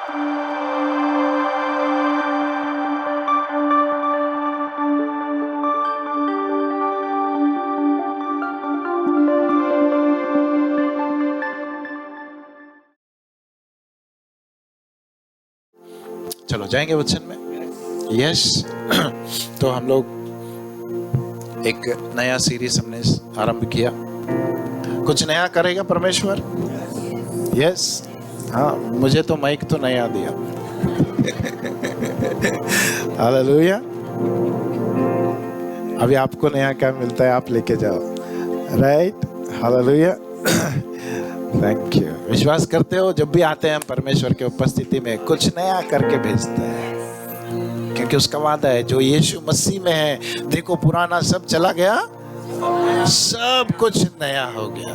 चलो जाएंगे वचन में। यस तो हम लोग एक नया सीरीज हमने आरंभ किया। कुछ नया करेगा परमेश्वर। यस हाँ, मुझे तो माइक तो नया दिया। हालेलुया। अभी आपको नया क्या मिलता है आप लेके जाओ। राइट। हालेलुया। Thank you. विश्वास करते हो जब भी आते हैं हम परमेश्वर के उपस्थिति में कुछ नया करके भेजते हैं, क्योंकि उसका वादा है जो यीशु मसीह में है, देखो पुराना सब चला गया, सब कुछ नया हो गया।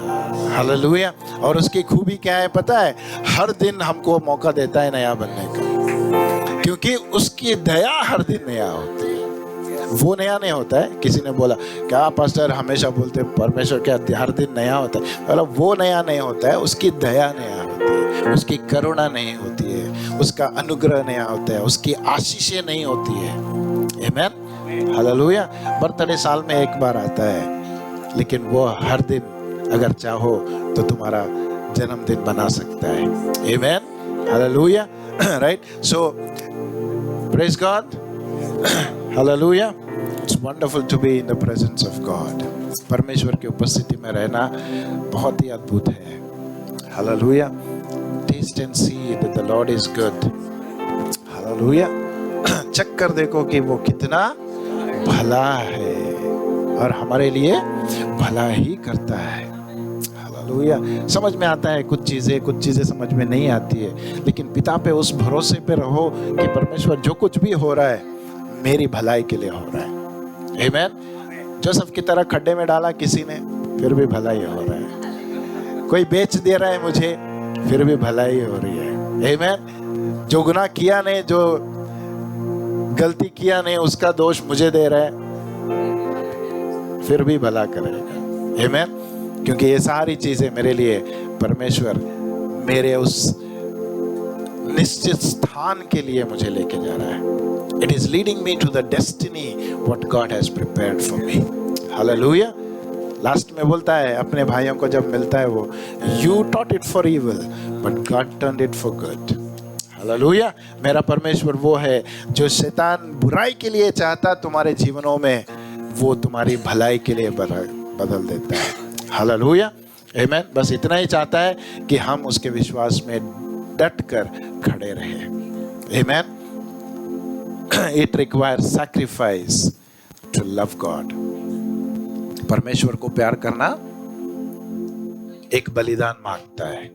हालेलुया। और उसकी खूबी क्या है पता है? हर दिन हमको मौका देता है नया बनने का, क्योंकि उसकी दया हर दिन नया होती है। वो नया नहीं होता है। किसी ने बोला क्या पास्टर हमेशा बोलते हैं परमेश्वर क्या हर दिन नया होता है? मतलब वो नया नहीं होता है, उसकी दया नया होती है, उसकी करुणा नहीं होती है, उसका अनुग्रह नया होता है, उसकी आशीषें नहीं होती है। आमीन। हालेलुया। बर्थडे साल में एक बार आता है, लेकिन वो हर दिन अगर चाहो तो तुम्हारा जन्मदिन बना सकता है। आमीन। Hallelujah. Right. So praise God. Hallelujah. It's wonderful to be in the presence of God. परमेश्वर की उपस्थिति में रहना बहुत ही अद्भुत है। Hallelujah. Taste and see that the Lord is good. Hallelujah. Check कर देखो कि वो कितना भला है और हमारे लिए भला ही करता है। हालेलुया। समझ में आता है कुछ चीजें समझ में नहीं आती है, लेकिन पिता पे उस भरोसे पे रहो कि परमेश्वर जो कुछ भी हो रहा है मेरी भलाई के लिए हो रहा है। आमीन। जोसेफ की तरह खड्डे में डाला किसी ने, फिर भी भलाई हो रहा है। कोई बेच दे रहा है मुझे, फिर भी भलाई हो रही है। आमीन। जो गुनाह किया नहीं, जो गलती किया नहीं, उसका दोष मुझे दे रहा है, फिर भी भला करेगा। आमीन। क्योंकि ये सारी चीजें मेरे लिए परमेश्वर मेरे उस निश्चित स्थान के लिए मुझे लेके जा रहा है। It is leading me to the destiny what God has prepared for me. Hallelujah. Last में बोलता है अपने भाइयों को जब मिलता है वो, You taught it for evil, but God turned it for good. Hallelujah. मेरा परमेश्वर वो है जो शैतान बुराई के लिए चाहता तुम्हारे जीवनों में, वो तुम्हारी भलाई के लिए बदल देता है। Hallelujah. Amen. बस इतना ही चाहता है कि हम उसके विश्वास में डट कर खड़े रहें। Amen. It requires sacrifice to love God. परमेश्वर को प्यार करना एक बलिदान मांगता है।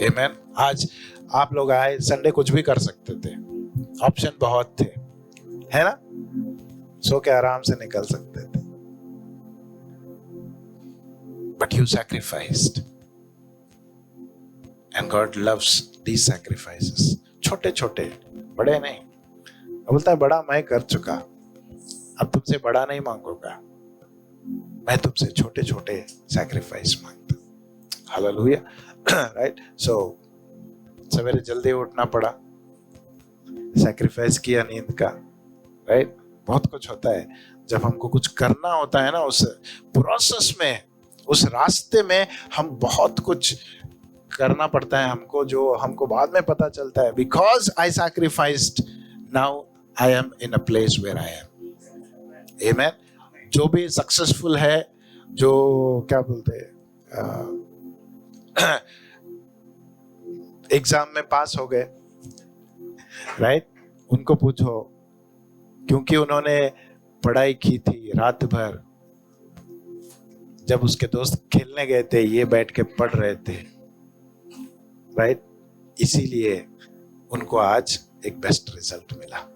Amen. आज आप लोग आए, संडे कुछ भी कर सकते थे, ऑप्शन बहुत थे, है ना? सो के आराम से निकल सकते थे, but you sacrificed, and God loves these sacrifices. छोटे छोटे, बड़े नहीं। बोलता है बड़ा मैं कर चुका, अब तुमसे बड़ा नहीं मांगूंगा, मैं तुमसे छोटे छोटे सैक्रिफाइस मांगता। हालेलुया। राइट। सो सवेरे जल्दी उठना पड़ा, सैक्रिफाइस किया नींद का। राइट। बहुत कुछ होता है जब हमको कुछ करना होता है ना, उस प्रोसेस में, उस रास्ते में हम बहुत कुछ करना पड़ता है हमको, जो हमको बाद में पता चलता है। Because I sacrificed, now I am in a place where I am. Amen. जो भी सक्सेसफुल है, जो क्या बोलते हैं, एग्जाम में पास हो गए, राइट, उनको पूछो, क्योंकि उन्होंने पढ़ाई की थी रात भर, जब उसके दोस्त खेलने गए थे ये बैठ के पढ़ रहे थे, राइट, इसीलिए उनको आज एक बेस्ट रिजल्ट मिला।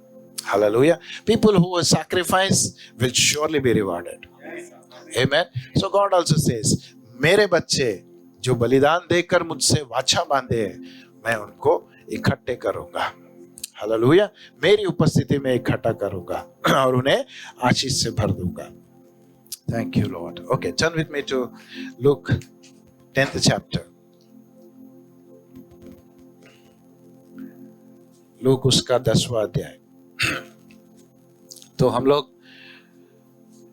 Hallelujah. People who sacrifice will surely be rewarded. Amen. So God also says, मेरे बच्चे जो बलिदान देकर मुझसे वाचा बांधे हैं, मैं उनको इकट्ठे करूंगा। Hallelujah. मेरी उपस्थिति में इकट्ठा करूंगा और उन्हें आशीष से भर दूंगा। Thank you, Lord. Okay, turn with me to Luke 10th chapter. Look उसका 10वां अध्याय। तो हम लोग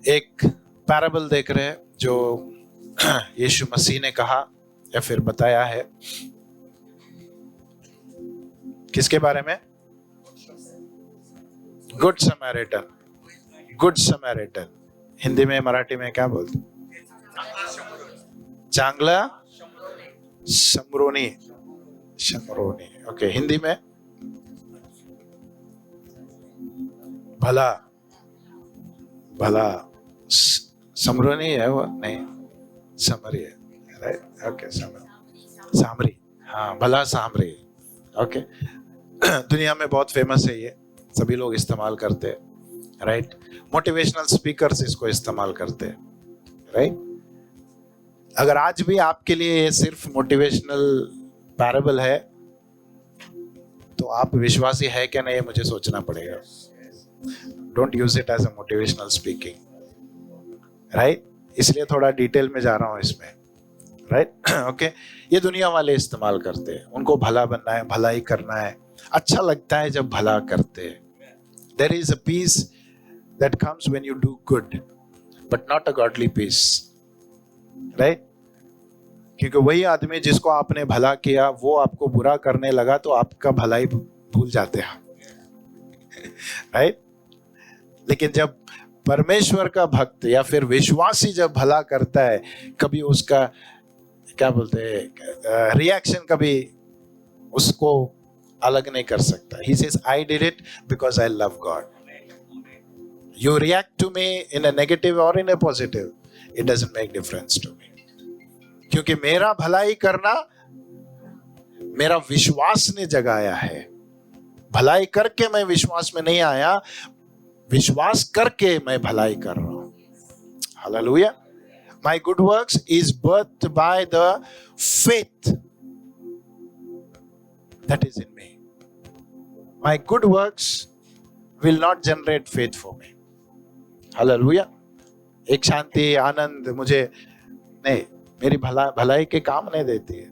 एक पैराबल देख रहे हैं जो यीशु मसीह ने कहा या फिर बताया है। किसके बारे में? Good Samaritan. Good Samaritan Hindi में, मराठी में क्या बोलते? चांगला शमरोनी। शमरोनी, ओके। हिंदी में भला भला समरोनी है वो? नहीं, समरी है, राइट? ओके, सामरी। हाँ, भला सामरी, ओके। दुनिया में बहुत फेमस है ये, सभी लोग इस्तेमाल करते हैं, राइट? मोटिवेशनल स्पीकर्स इसको इस्तेमाल करते हैं, राइट? अगर आज भी आपके लिए ये सिर्फ मोटिवेशनल पैराबल है तो आप विश्वासी है क्या नहीं, मुझे सोचना पड़ेगा। Don't use it as a motivational speaking, right? इसलिए थोड़ा डिटेल में जा रहा हूं इसमें, राइट? ओके। ये दुनिया वाले इस्तेमाल करते हैं, उनको भला बनना है, भलाई करना है, अच्छा लगता है जब भला करते हैं। There is a peace that comes when you do good, but not a godly peace, right? क्योंकि वही आदमी जिसको आपने भला किया वो आपको बुरा करने लगा तो आपका भलाई भूल जाते हैं, राइट? लेकिन जब परमेश्वर का भक्त या फिर विश्वासी जब भला करता है, कभी उसका क्या बोलते हैं रिएक्शन कभी उसको अलग नहीं कर सकता। He says, I did it because I love God. You react to me in a negative or in a positive, it doesn't make difference to me. क्योंकि मेरा भलाई करना मेरा विश्वास ने जगाया है। भलाई करके मैं विश्वास में नहीं आया, विश्वास करके मैं भलाई कर रहा हूं। Hallelujah. My good works is birthed by the faith that is in me. My good works will not generate faith for me. Hallelujah. एक शांति, आनंद मुझे नहीं, मेरी भलाई के काम नहीं देती है,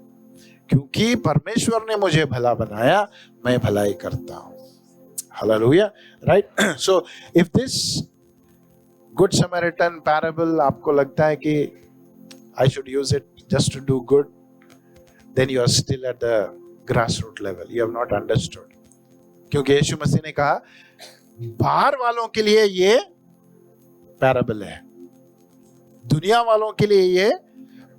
क्योंकि परमेश्वर ने मुझे भला बनाया, मैं भलाई करता हूं। Hallelujah. Right? So if this Good Samaritan parable आपको लगता है कि I should use it just to do good, then you are still at the grassroots level. You have not understood. क्योंकि यीशु मसीह ने कहा बाहर वालों के लिए ये पैराबल है, दुनिया वालों के लिए ये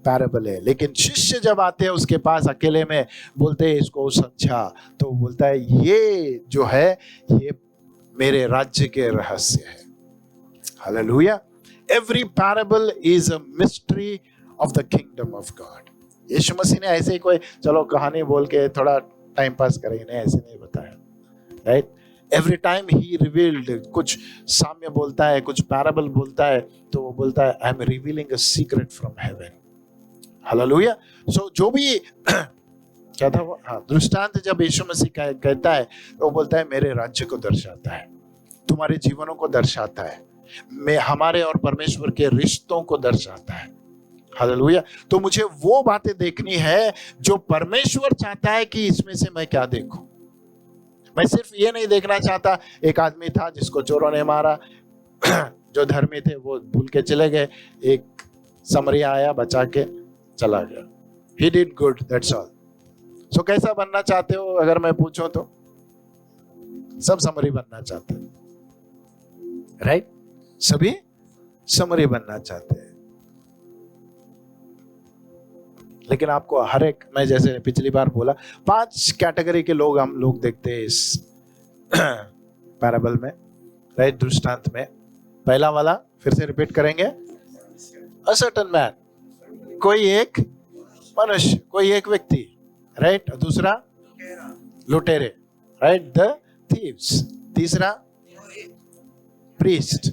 पैराबल है, लेकिन शिष्य जब आते हैं उसके पास अकेले में, बोलते हैं इसको समझा, तो बोलता है ये जो है ये मेरे राज्य के रहस्य है। Hallelujah. Every parable is a mystery of the kingdom of God. यीशु मसीह ने ऐसे ही कोई चलो कहानी बोल के थोड़ा टाइम पास करेंगे नहीं, ऐसे नहीं बताया, राइट? एवरी टाइम ही रिवील्ड, कुछ साम्य बोलता है, कुछ पैराबल बोलता है, तो वो बोलता है I am revealing a secret from heaven. Hallelujah. So जो भी क्या था वो, हाँ, दृष्टांत जब यीशु मसीह कहता है तो वो बोलता है मेरे राज्य को दर्शाता है, तुम्हारे जीवनों को दर्शाता है, मैं हमारे और परमेश्वर के रिश्तों को दर्शाता है। हालेलुया। तो मुझे वो बातें देखनी है जो परमेश्वर चाहता है कि इसमें से मैं क्या देखूं। मैं सिर्फ ये नहीं देखना चाहता एक आदमी था जिसको चोरों ने मारा, जो धर्मी थे वो भूल के चले गए, एक समरिया आया बचा के चला गया। He did good, that's all. So कैसा बनना चाहते हो अगर मैं पूछूं तो? सब समरी बनना चाहते हैं, राइट? सभी समरी बनना चाहते हैं, लेकिन आपको हर एक, मैं जैसे पिछली बार बोला, 5 कैटेगरी के लोग हम लोग देखते हैं इस पैराबल में, राइट? दृष्टांत में। पहला वाला फिर से रिपीट करेंगे, अ सर्टेन मैन, कोई एक मनुष्य, कोई एक व्यक्ति, राइट? दूसरा लुटेरे, राइट? The thieves. तीसरा priest,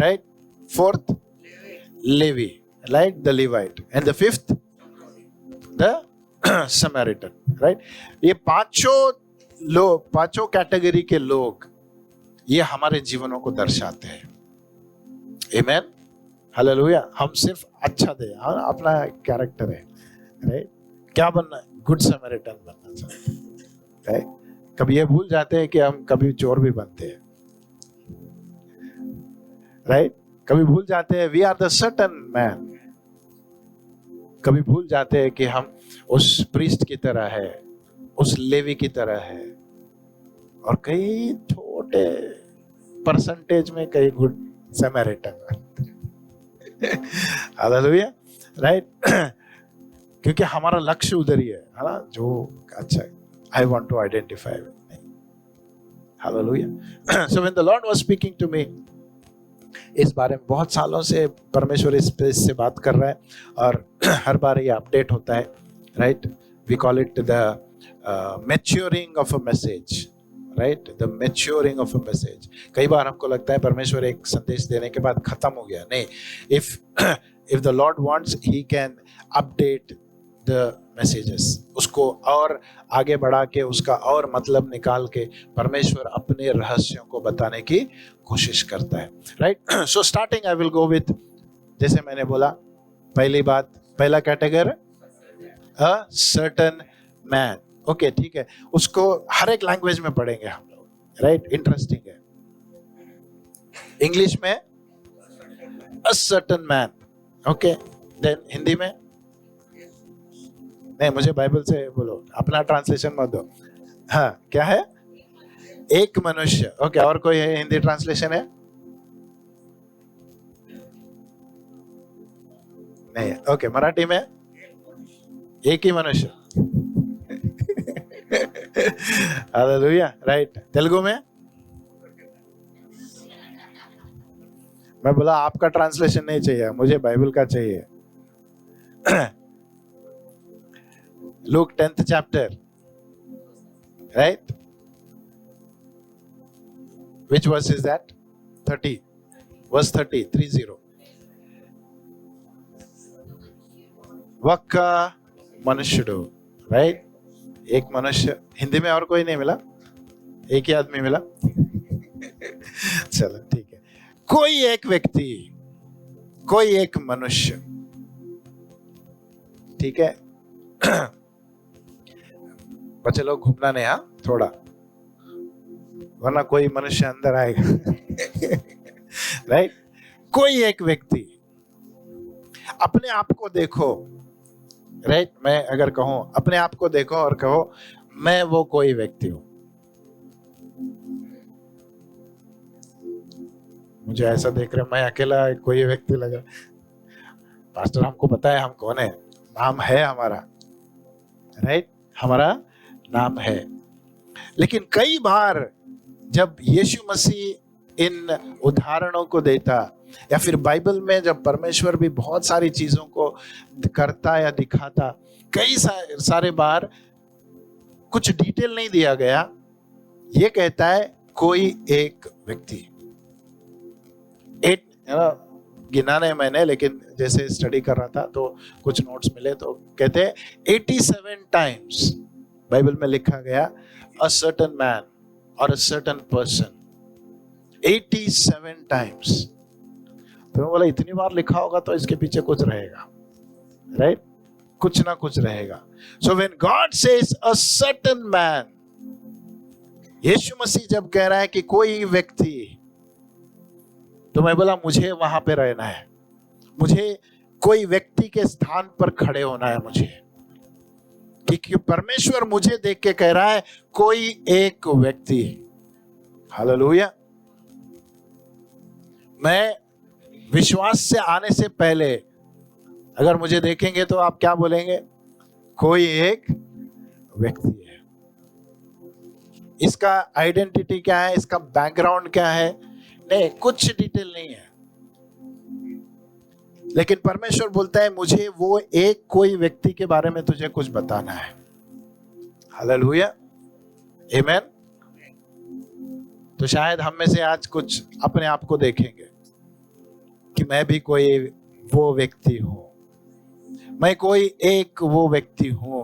right? Fourth Levi, right? The Levite. And the fifth, the Samaritan, right? ये पांचों कैटेगरी के लोग ये हमारे जीवनों को दर्शाते हैं। Amen? हालेलुया। हम सिर्फ अच्छा दे, अपना कैरेक्टर है, राइट? क्या बनना? गुड समैरिटन बनना चाहते हैं, राइट? कभी ये भूल जाते हैं कि हम कभी चोर भी बनते हैं, राइट? कभी भूल जाते हैं we are the certain man. कभी भूल जाते हैं कि हम उस प्रीस्ट की तरह है, उस लेवी की तरह है, और कई छोटे परसेंटेज में कई गुड समैरिटन। Hallelujah, right? क्योंकि हमारा लक्ष्य उधर ही है ना, जो अच्छा I want to identify. Hallelujah. So when the Lord was speaking to me, इस बारे में बहुत सालों से परमेश्वर इस से बात कर रहा है, और हर बार ये अपडेट होता है, right? We call it the maturing of a message, right? The maturing of a message. कई बार हमको लगता है परमेश्वर एक संदेश देने के बाद खत्म हो गया। नहीं, if the Lord wants, he can update the messages, उसको और आगे बढ़ा के, उसका और मतलब निकाल के परमेश्वर अपने रहस्यों को बताने की कोशिश करता है, right? So starting I will go with, जैसे मैंने बोला, पहली बात, पहला कैटेगरी अ सर्टेन मैन। ओके, ठीक है, उसको हर एक लैंग्वेज में पढ़ेंगे हम लोग, राइट? इंटरेस्टिंग है। इंग्लिश में a certain man, okay. Then Hindi में, नहीं, मुझे बाइबल से बोलो, अपना ट्रांसलेशन मत दो। हाँ, क्या है? एक मनुष्य। ओके, और कोई है हिंदी ट्रांसलेशन है? नहीं, ओके। मराठी में एक ही मनुष्य। Hallelujah, right? तेलुगु में? मैं बोला आपका ट्रांसलेशन नहीं चाहिए, मुझे बाइबल का चाहिए। Luke 10th chapter, right? Which verse is that? 30, verse 30, 30. ఒక్క మనుష్యుడు, right? एक मनुष्य। हिंदी में और कोई नहीं मिला, एक ही आदमी मिला। चलो ठीक है, कोई एक व्यक्ति, कोई एक मनुष्य, ठीक है? बच्चे लोग घूमना नहीं, हाँ, थोड़ा, वरना कोई मनुष्य अंदर आएगा। राइट? कोई एक व्यक्ति। अपने आप को देखो, राइट? मैं अगर कहूं अपने आप को देखो और कहो मैं वो कोई व्यक्ति हूं। मुझे ऐसा देख रहे, मैं अकेला कोई व्यक्ति लगा। पास्टर हमको पता है हम कौन है, नाम है हमारा, राइट? हमारा नाम है। लेकिन कई बार जब यीशु मसीह इन उदाहरणों को देता, या फिर बाइबल में जब परमेश्वर भी बहुत सारी चीजों को करता या दिखाता, कई सारे बार कुछ डिटेल नहीं दिया गया, ये कहता है कोई एक व्यक्ति। एक गिना नहीं मैंने, लेकिन जैसे स्टडी कर रहा था तो कुछ नोट्स मिले, तो कहते हैं 87 टाइम्स बाइबल में लिखा गया अ सर्टेन मैन और अ सर्टेन पर्सन, 87 टाइम्स। तो मैं बोला इतनी बार लिखा होगा तो इसके पीछे कुछ रहेगा, राइट? कुछ ना कुछ रहेगा। So when God says a certain man, यीशु मसीह जब कह रहा है कि कोई व्यक्ति, तो मैं बोला मुझे वहां पे रहना है, मुझे कोई व्यक्ति के स्थान पर खड़े होना है मुझे, क्योंकि परमेश्वर मुझे देख के कह रहा है कोई एक व्यक्ति। हालेलुया। मैं विश्वास से आने से पहले अगर मुझे देखेंगे तो आप क्या बोलेंगे? कोई एक व्यक्ति है। इसका आइडेंटिटी क्या है, इसका बैकग्राउंड क्या है, नहीं, कुछ डिटेल नहीं है। लेकिन परमेश्वर बोलता है मुझे वो एक कोई व्यक्ति के बारे में तुझे कुछ बताना है। हालेलुया, आमीन। तो शायद हम में से आज कुछ अपने आप को देखेंगे कि मैं भी कोई वो व्यक्ति हूं, मैं कोई एक वो व्यक्ति हूं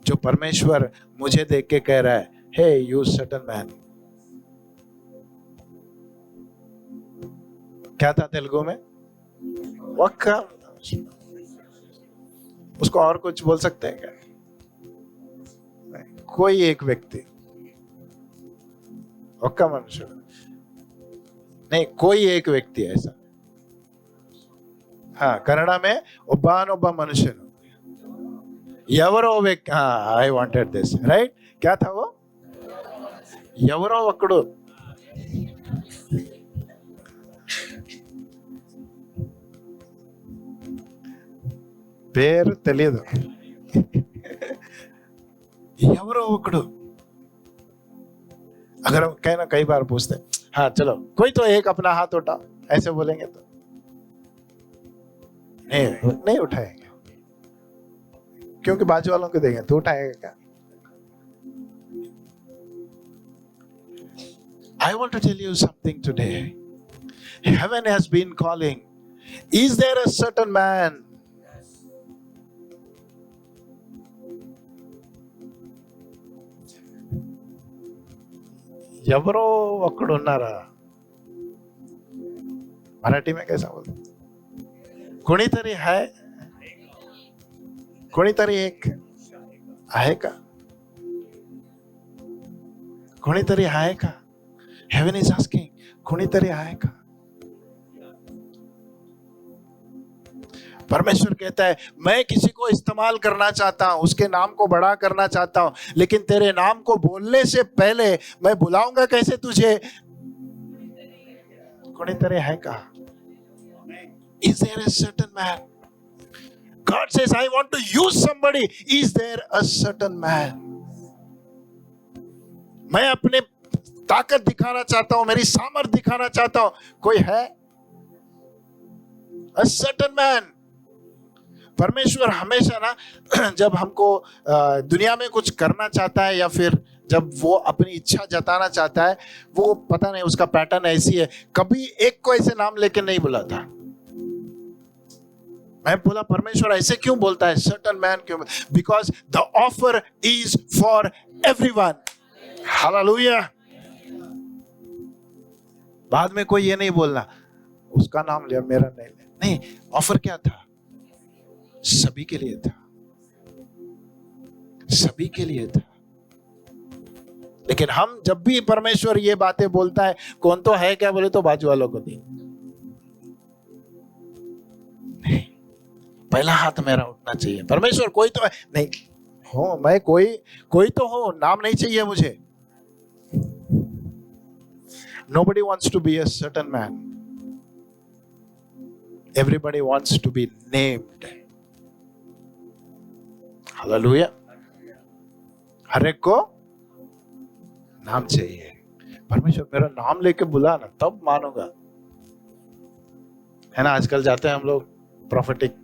जो परमेश्वर मुझे देख के कह रहा है हे यू सर्टेन मैन। क्या था तेलुगु में? वक्का। उसको और कुछ बोल सकते हैं क्या? कोई एक व्यक्ति, ఒక్క మనుషుడు नहीं कोई एक व्यक्ति ऐसा हाँ कन्नड़ में ಒಬ್ಬನೊಬ್ಬ ಮನುಷ್ಯನು ఎవరో వ్యక్తి ఐ వాంటెడ్ దిస్ రైట్ क्या था वो ఎవరో ఒక్కడు పేరు తెలియదు ఎవరో ఒకడు अगर हम कहना कई बार पूछते हाँ चलो कोई तो एक अपना हाथ उठा ऐसे बोलेंगे तो नहीं उठाएंगे क्योंकि बाजू वालों को देंगे तो उठाएगा क्या I want to tell you something today. Heaven has been calling. Is there a certain man? ఎవరో ఒక్కడు ఉన్నారా मराठी में कैसा बोलते कोणीतरी है कोणीतरी एक आहे का कोणीतरी आहे का Heaven is asking कोणीतरी आहे का परमेश्वर कहता है मैं किसी को इस्तेमाल करना चाहता हूं उसके नाम को बड़ा करना चाहता हूं लेकिन तेरे नाम को बोलने से पहले मैं बुलाऊंगा कैसे तुझे कोणीतरी है का Is there a certain man God says I want to use somebody Is there a certain man मैं अपने ताकत दिखाना चाहता हूं मेरी सामर्थ दिखाना चाहता हूं कोई है A certain man परमेश्वर हमेशा ना जब हमको दुनिया में कुछ करना चाहता है या फिर जब वो अपनी इच्छा जताना चाहता है वो पता नहीं उसका पैटर्न ऐसी है कभी एक को ऐसे नाम लेके नहीं बुलाता मैं बोला परमेश्वर ऐसे क्यों बोलता है सर्टन मैन क्यों because the offer is for everyone hallelujah बाद में कोई ये नहीं बोलना उसका नाम लिया मेरा नहीं लिया नहीं ऑफर क्या था सभी के लिए था सभी के लिए था लेकिन हम जब भी परमेश्वर ये बातें बोलता है कौन तो है क्या बोले तो बाजू वालों को दी नहीं पहला हाथ मेरा उठना चाहिए परमेश्वर कोई तो है नहीं हो मैं कोई तो हो नाम नहीं चाहिए मुझे nobody wants to be a certain man everybody wants to be named hallelujah हर एक को नाम चाहिए परमेश्वर मेरा नाम लेके बुला ना तब मानूंगा है ना आजकल जाते हैं हम लोग प्रोफेटिक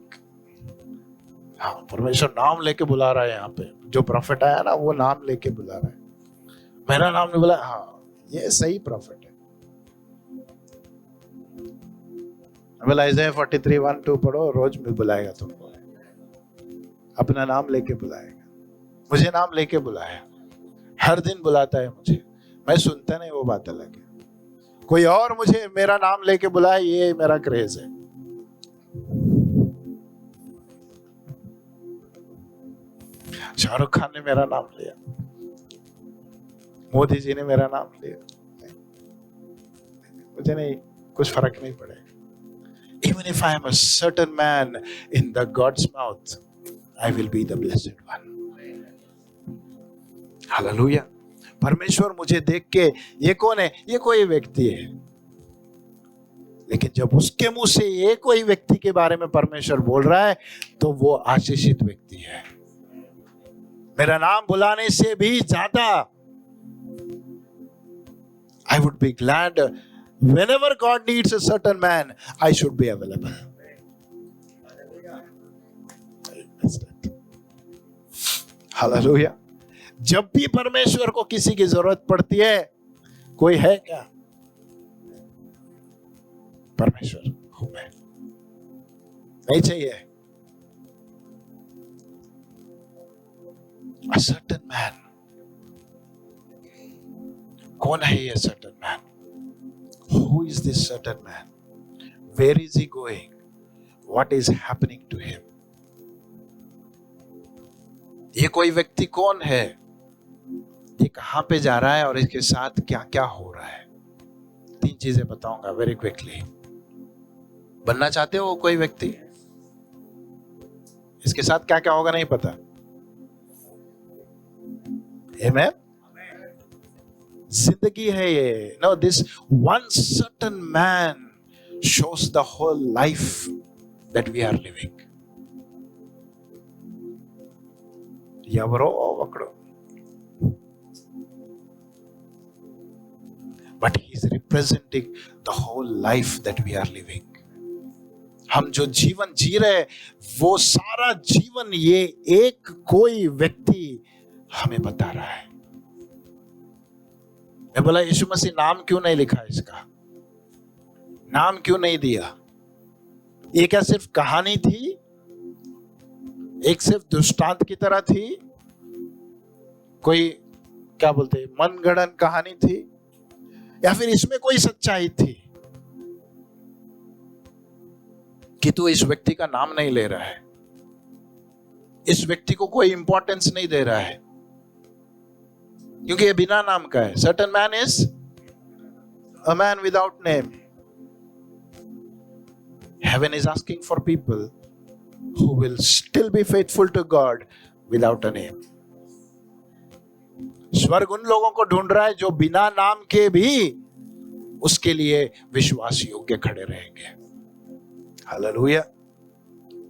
हाँ परमेश्वर नाम लेके बुला रहा है यहाँ पे जो प्रॉफिट आया ना वो नाम लेके बुला रहा है मेरा नाम नहीं बुला हाँ ये सही प्रॉफिट है Isaiah 43:1-2 पढ़ो रोज में बुलाएगा तुमको अपना नाम लेके बुलाएगा मुझे नाम लेके बुलाया हर दिन बुलाता है मुझे मैं सुनता नहीं वो बात अलग है कोई और मुझे मेरा नाम लेके बुलाए ये मेरा क्रेज है शाहरुख खान ने मेरा नाम लिया मोदी जी ने मेरा नाम लिया मुझे नहीं कुछ फर्क नहीं पड़ेगा even if I am a certain man in the God's mouth I will be the blessed one hallelujah परमेश्वर मुझे देख के ये कौन है ये कोई व्यक्ति है लेकिन जब उसके मुंह से ये कोई व्यक्ति के बारे में परमेश्वर बोल रहा है तो वो आशीषित व्यक्ति है मेरा नाम बुलाने से भी ज्यादा I would be glad whenever God needs a certain man I should be available hallelujah जब भी परमेश्वर को किसी की जरूरत पड़ती है कोई है क्या परमेश्वर हूं मैं नहीं चाहिए a certain man कौन है ये certain man who is this certain man where is he going what is happening to him ये कोई व्यक्ति कौन है ये कहां पे जा रहा है और इसके साथ क्या क्या हो रहा है। 3 चीजें बताऊंगा वेरी क्विकली। बनना चाहते हो कोई व्यक्ति, इसके साथ क्या क्या होगा नहीं पता। आमेन। जिंदगी है ये। No, this one certain man shows the whole life that we are living. ఎవరో ఒకడు, but he is representing the whole life that we are living. हम जो जीवन जी रहे वो सारा जीवन ये एक कोई व्यक्ति हमें बता रहा है। मैं बोला यीशु मसीह नाम क्यों नहीं लिखा इसका, नाम क्यों नहीं दिया? ये क्या सिर्फ कहानी थी, एक सिर्फ दृष्टांत की तरह थी, कोई क्या बोलते मनगढ़ंत कहानी थी, या फिर इसमें कोई सच्चाई थी कि तू इस व्यक्ति का नाम नहीं ले रहा है, इस व्यक्ति को कोई इंपॉर्टेंस नहीं दे रहा है क्योंकि ये बिना नाम का है। Certain man is a man without name. Heaven is asking for people who will still be faithful to God without a name. स्वर्ग उन लोगों को ढूंढ रहा है जो बिना नाम के भी उसके लिए विश्वास योग्य खड़े रहेंगे। हालेलुया।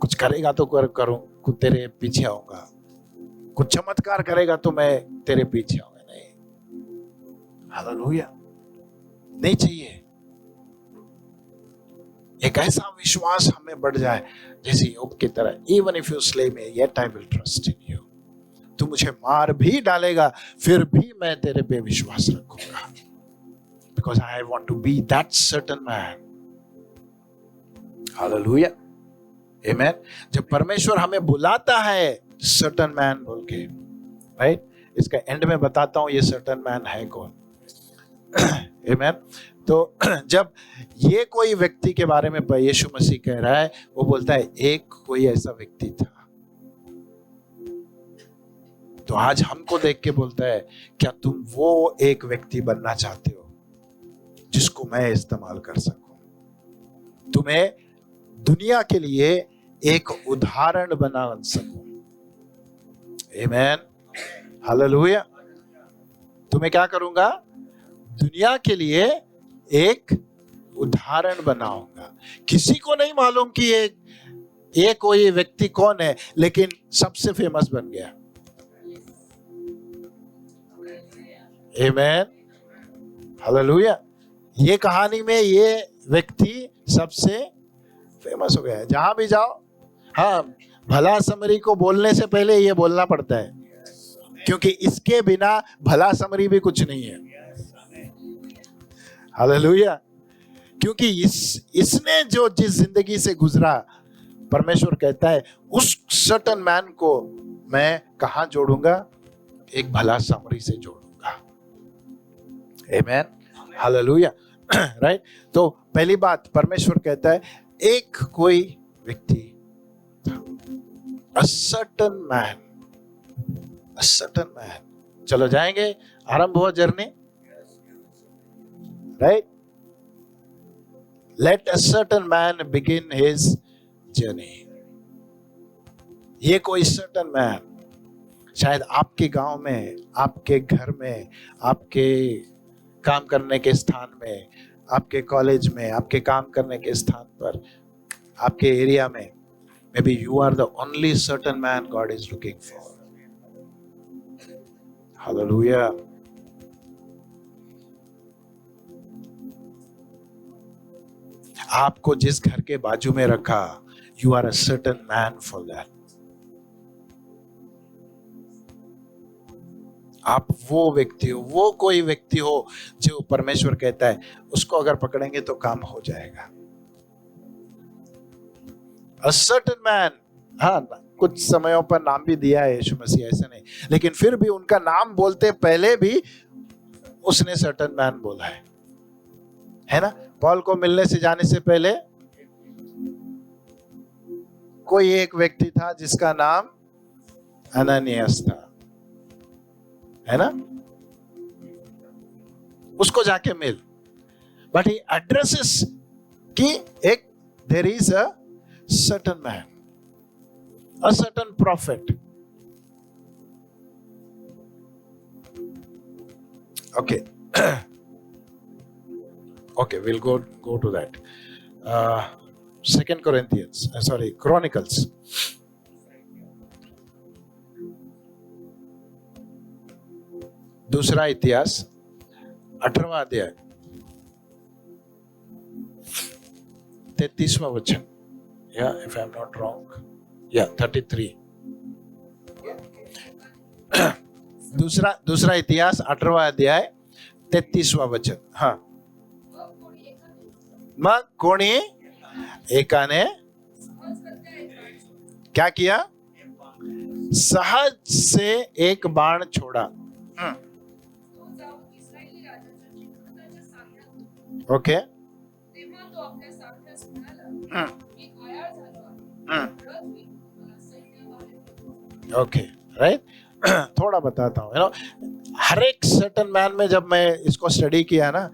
कुछ करेगा तो करूं, कुछ तेरे पीछे आऊंगा, कुछ चमत्कार करेगा तो मैं तेरे पीछे आऊंगा, नहीं। हालेलुया। नहीं चाहिए। एक ऐसा विश्वास हमें बढ़ जाए जैसे योग की तरह, even if you slay me yet I will trust in you. तू मुझे मार भी डालेगा फिर भी मैं तेरे पे विश्वास रखूंगा, because I want to be that certain man. Hallelujah. Amen. जब परमेश्वर हमें बुलाता है सर्टेन मैन बोल के, राइट, इसका एंड में बताता हूं ये सर्टेन मैन है कौन। आमेन। तो जब ये कोई व्यक्ति के बारे में यीशु मसीह कह रहा है, वो बोलता है एक कोई ऐसा व्यक्ति था। तो आज हमको देख के बोलता है क्या तुम वो एक व्यक्ति बनना चाहते हो जिसको मैं इस्तेमाल कर सकूं, तुम्हें दुनिया के लिए एक उदाहरण बना सकूं। आमेन। हालेलुया। तुम्हें क्या करूंगा? दुनिया के लिए एक उदाहरण बनाऊंगा। किसी को नहीं मालूम कि ये कोई व्यक्ति कौन है, लेकिन सबसे फेमस बन गया। आमेन। हालेलुया। ये कहानी में ये व्यक्ति सबसे फेमस हो गया है। जहां भी जाओ, हाँ, भला समरी को बोलने से पहले ये बोलना पड़ता है, क्योंकि इसके बिना भला समरी भी कुछ नहीं है। हालेलुया। क्योंकि इसने जो जिस जिंदगी से गुजरा, परमेश्वर कहता है उस सर्टेन मैन को मैं कहां जोड़ूंगा? एक भला समरी से जोड़ूंगा। आमेन। हालेलुया। राइट। तो पहली बात, परमेश्वर कहता है एक कोई व्यक्ति था, अ certain man, a certain man. चलो जाएंगे, आरंभ हुआ journey, right. Let a certain man begin his journey. ये कोई certain man शायद आपके गांव में, आपके घर में, आपके काम करने के स्थान में, आपके कॉलेज में, आपके काम करने के स्थान पर, आपके एरिया में, maybe you are the only certain man God is looking for. Hallelujah. आपको जिस घर के बाजू में रखा, you are a certain man for that. आप वो व्यक्ति हो, वो कोई व्यक्ति हो जो परमेश्वर कहता है उसको अगर पकड़ेंगे तो काम हो जाएगा। A certain man, हाँ, कुछ समयों पर नाम भी दिया है यीशु मसीह, ऐसा नहीं, लेकिन फिर भी उनका नाम बोलते पहले भी उसने सर्टेन मैन बोला है ना। पॉल को मिलने से जाने से पहले कोई एक व्यक्ति था जिसका नाम अननियास था, है ना। उसको जाके मिल। बट ही एड्रेसेस कि एक there is a certain man, a certain prophet. Okay okay, we'll go to that. Second Corinthians, Chronicles. दूसरा इतिहास 18वां अध्याय 33वां वचन, या if I'm not wrong, 33। दूसरा इतिहास 18वां अध्याय 33वां वचन। हाँ, मग कोणी एकाने क्या किया? सहज से एक बाण छोड़ा। Okay, okay, right. थोड़ा बताता हूँ, हर एक सर्टेन मैन में जब मैं इसको स्टडी किया ना,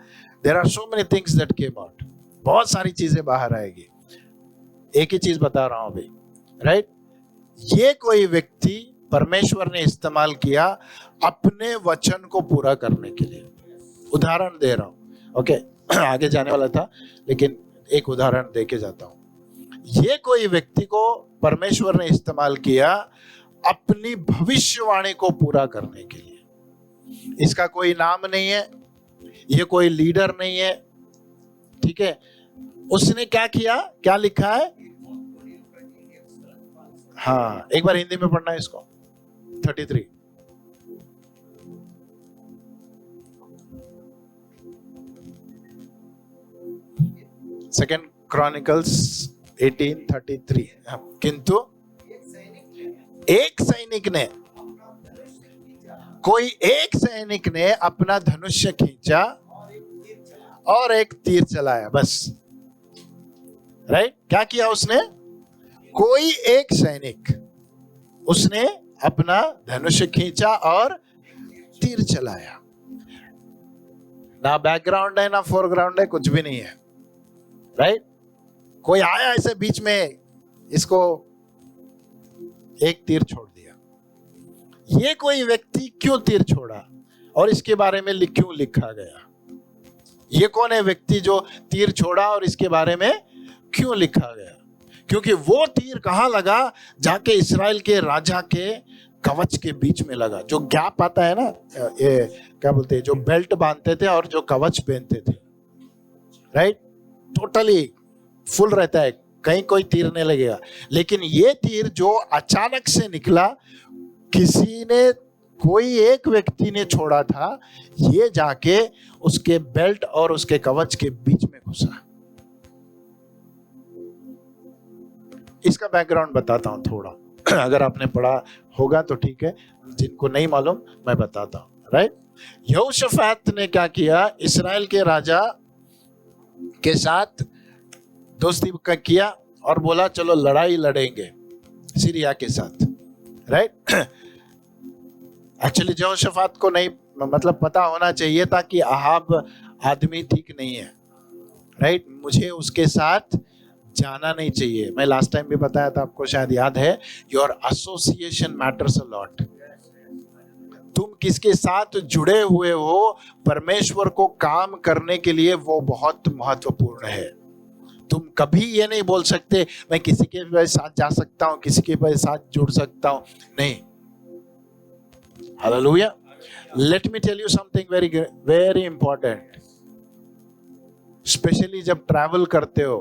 there are so many things that came out. बहुत सारी चीजें बाहर आएगी। एक ही चीज बता रहा हूं अभी, राइट। ये कोई व्यक्ति परमेश्वर ने इस्तेमाल किया अपने वचन को पूरा करने के लिए। उदाहरण दे रहा हूं, ओके। आगे जाने वाला था लेकिन एक उदाहरण दे के जाता हूं। ये कोई व्यक्ति को परमेश्वर ने इस्तेमाल किया अपनी भविष्यवाणी को पूरा करने के लिए। इसका कोई नाम नहीं है, ये कोई लीडर नहीं है, ठीक है। उसने क्या किया, क्या लिखा है? हाँ, एक बार हिंदी में पढ़ना है इसको। 33 सेकेंड क्रॉनिकल्स 18:33। किंतु एक सैनिक ने, कोई एक सैनिक ने अपना धनुष्य खींचा और एक तीर चलाया। बस, राइट। क्या किया उसने? कोई एक सैनिक, उसने अपना धनुष्य खींचा और तीर चलाया। ना बैकग्राउंड है, ना फोरग्राउंड है, कुछ भी नहीं है, राइट। कोई आया ऐसे बीच में, इसको एक तीर छोड़ दिया। ये कोई व्यक्ति क्यों तीर छोड़ा और इसके बारे में क्यों लिखा गया? ये कौन है व्यक्ति जो तीर छोड़ा और इसके बारे में क्यों लिखा गया? क्योंकि वो तीर कहां लगा? जाके इस्राएल के राजा के कवच के बीच में लगा। जो गैप आता है ना, ये क्या बोलते हैं, जो बेल्ट बांधते थे और जो कवच पहनते थे, राइट, टोटली फुल रहता है, कहीं कोई तीर नहीं लगेगा। लेकिन ये तीर जो अचानक से निकला, किसी ने, कोई एक व्यक्ति ने छोड़ा था, ये जाके उसके बेल्ट और उसके कवच के बीच में घुसा। इसका बैकग्राउंड बताता हूं थोड़ा, अगर आपने पढ़ा होगा तो ठीक है, जिनको नहीं मालूम मैं बताता हूं, राइट। यहोशाफात ने क्या किया? इस्राएल के राजा के साथ दोस्ती किया और बोला चलो लड़ाई लड़ेंगे सीरिया के साथ, राइट। एक्चुअली यहोशाफात को नहीं, मतलब पता होना चाहिए था कि अहाब आदमी ठीक नहीं है, राइट। मुझे उसके साथ जाना नहीं चाहिए। मैं लास्ट टाइम भी बताया था, आपको शायद याद है, your association matters a lot. तुम किसके साथ जुड़े हुए हो परमेश्वर को काम करने के लिए, वो बहुत महत्वपूर्ण है। तुम कभी ये नहीं बोल सकते मैं किसी के साथ जा सकता हूं, किसी के साथ जुड़ सकता हूं, नहीं। Hallelujah. Let me tell you something very very important. Specially जब ट्रैवल करते हो,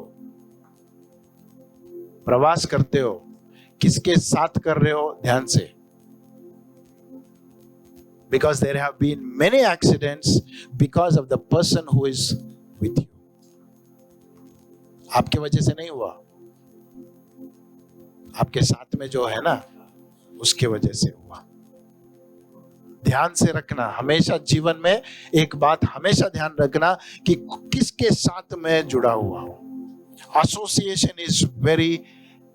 प्रवास करते हो, किसके साथ कर रहे हो, ध्यान से। Because there have been many accidents because of the person who is with you. आपके वजह से नहीं हुआ, आपके साथ में जो है ना, उसके वजह से हुआ। ध्यान से रखना, हमेशा जीवन में एक बात हमेशा ध्यान रखना कि किसके साथ मैं जुड़ा हुआ हूं। Association is very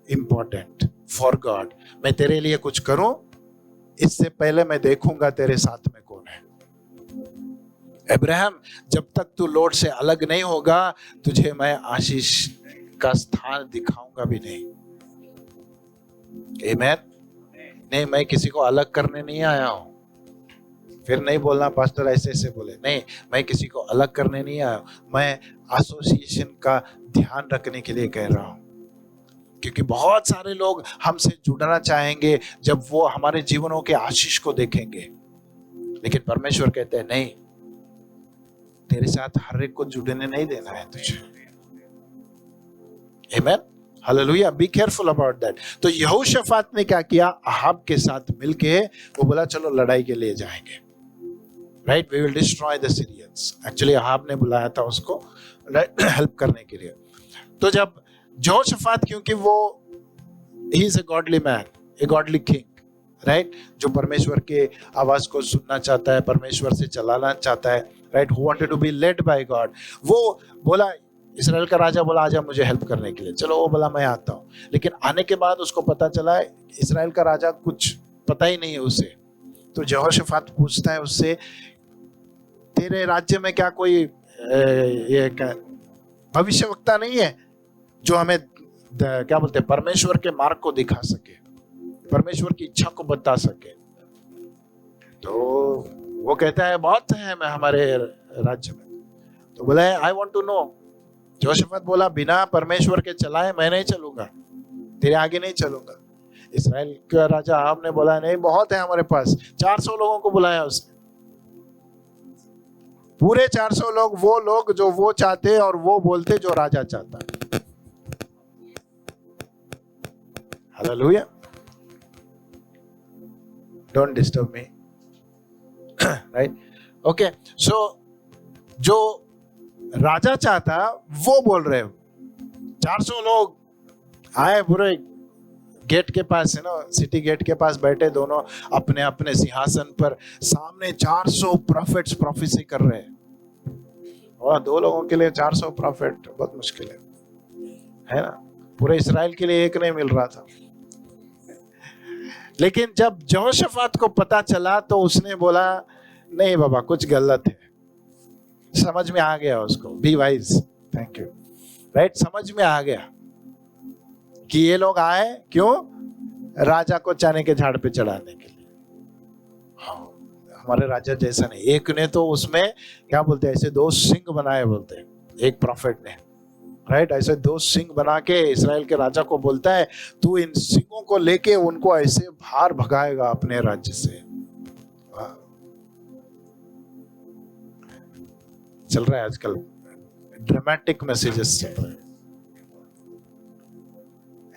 important for God. मैं तेरे लिए कुछ करूं, इससे पहले मैं देखूंगा तेरे साथ में कौन है। अब्राहम, जब तक तू लोड से अलग नहीं होगा, तुझे मैं आशीष का स्थान दिखाऊंगा भी नहीं। आमीन। नहीं, मैं किसी को अलग करने नहीं आया हूं। फिर नहीं बोलना पास्टर ऐसे ऐसे बोले, नहीं, मैं किसी को अलग करने नहीं आया, मैं एसोसिएशन का ध्यान रखने के लिए कह रहा हूं। क्योंकि बहुत सारे लोग हमसे जुड़ना चाहेंगे जब वो हमारे जीवनों के आशीष को देखेंगे, लेकिन परमेश्वर कहते हैं नहीं, तेरे साथ हर एक को जुड़ने नहीं देना है तुझे। आमीन, hallelujah. Be careful about that. तो यहोशाफात ने क्या किया, अहाब के साथ मिलके वो बोला चलो लड़ाई के लिए जाएंगे, right, we will destroy the Syrians. Actually Ahab ने बुलाया था उसको हेल्प करने के लिए। तो जब यहोशाफात, क्योंकि वो he is a godly man, A godly king, right, जो परमेश्वर के आवाज को सुनना चाहता है, परमेश्वर से चलाना चाहता है, right, who wanted to be led by God. वो बोला, इस्राएल का राजा बोला आजा मुझे हेल्प करने के लिए। चलो, वो बोला मैं आता हूँ। लेकिन आने के बाद उसको पता चला इस्राएल का राजा कुछ पता ही नहीं है उसे। तो यहोशाफात पूछता है उससे, तेरे राज्य में क्या कोई ये भविष्यवक्ता नहीं है जो हमें क्या बोलते हैं परमेश्वर के मार्ग को दिखा सके, परमेश्वर की इच्छा को बता सके? तो वो कहता है बहुत है मैं हमारे राज्य में। तो बोला आई वांट टू नो। यहोशाफात बोला बिना परमेश्वर के चलाए मैं नहीं चलूंगा, तेरे आगे नहीं चलूंगा। इस्राएल का राजा अहाब ने बोला नहीं, बहुत है हमारे पास। 400 लोगों को बुलाया उसने, पूरे 400 लोग, वो लोग जो वो चाहते और वो बोलते जो राजा चाहता। Hallelujah. Don't disturb me, right, okay. So जो राजा चाहता वो बोल रहे हो। 400 लोग आए पूरे गेट के पास, है ना, सिटी गेट के पास बैठे, दोनों अपने अपने सिंहासन पर, सामने 400 प्रॉफिट्स प्रोफेसी कर रहे हैं। और 2 लोगों के लिए 400 प्रॉफिट बहुत मुश्किल है ना। पूरे इस्राएल के लिए एक नहीं मिल रहा था। लेकिन जब यहोशाफात को पता चला तो उसने बोला नहीं बाबा, कुछ गलत है। समझ में आ गया उसको, be wise, thank you, right, समझ में आ गया कि ये लोग आए क्यों, राजा को चाने के झाड़ पे चढ़ाने के लिए। हाँ, हमारे राजा जैसा नहीं। एक ने तो उसमें क्या बोलते हैं, ऐसे 2 सिंह बनाए बोलते हैं, एक प्रॉफिट ने, राइट, ऐसे 2 सिंह बना के इस्राएल के राजा को बोलता है तू इन सिंहों को लेके उनको ऐसे बाहर भगाएगा अपने राज्य से। चल रहा है आजकल ड्रामेटिक मैसेजेस चल रहे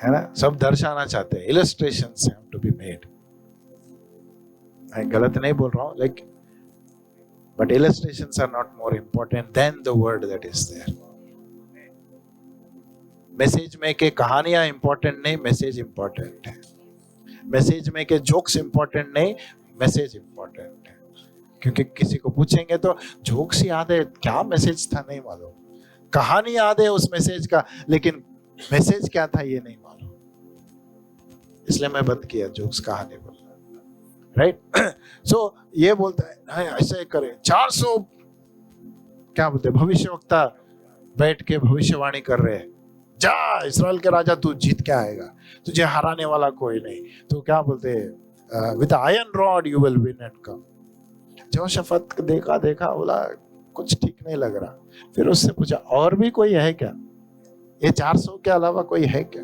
है ना, सब दर्शाना चाहते हैं, illustrations have to be made. मैं गलत नहीं बोल रहा हूं, like, but illustrations are not more important than the word that is there. Message में के कहानियां इंपॉर्टेंट नहीं, मैसेज इंपॉर्टेंट है। मैसेज में के जोक्स इंपॉर्टेंट नहीं, मैसेज इंपॉर्टेंट है। क्योंकि किसी को पूछेंगे तो जोक्स याद है, क्या मैसेज था नहीं मालूम, कहानी याद है उस मैसेज का, लेकिन मैसेज क्या था ये नहीं मालूम। इसलिए मैं बंद किया जोक्स कहानी बोलना, राइट। सो ये बोलता है ऐसे करे। 400 क्या बोलते भविष्यवक्ता बैठ के भविष्यवाणी कर रहे हैं, जा इस्राएल के राजा तू जीत के आएगा, तुझे हराने वाला कोई नहीं। तो क्या बोलते with iron rod you will win and come. यहोशाफात देखा बोला कुछ ठीक नहीं लग रहा। फिर उससे पूछा और भी कोई है क्या, ये 400 के अलावा कोई है क्या?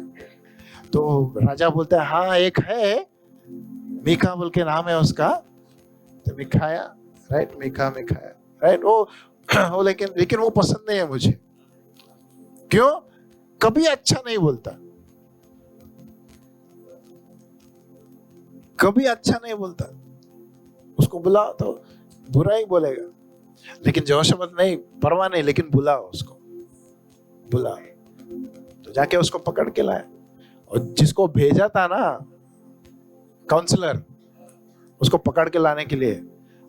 तो राजा बोलता है हाँ एक है, मीका बोल के नाम है उसका। तो मिखाया, राइट, मिखाया, राइट, वो लेकिन वो पसंद नहीं है मुझे। क्यों? कभी अच्छा नहीं बोलता, कभी अच्छा नहीं बोलता। उसको बुला तो बुरा ही बोलेगा। लेकिन यहोशाफात नहीं, परवाह नहीं, लेकिन बुला उसको, बुला। तो जाके उसको पकड़ के लाया, और जिसको भेजा था ना काउंसलर उसको पकड़ के लाने के लिए,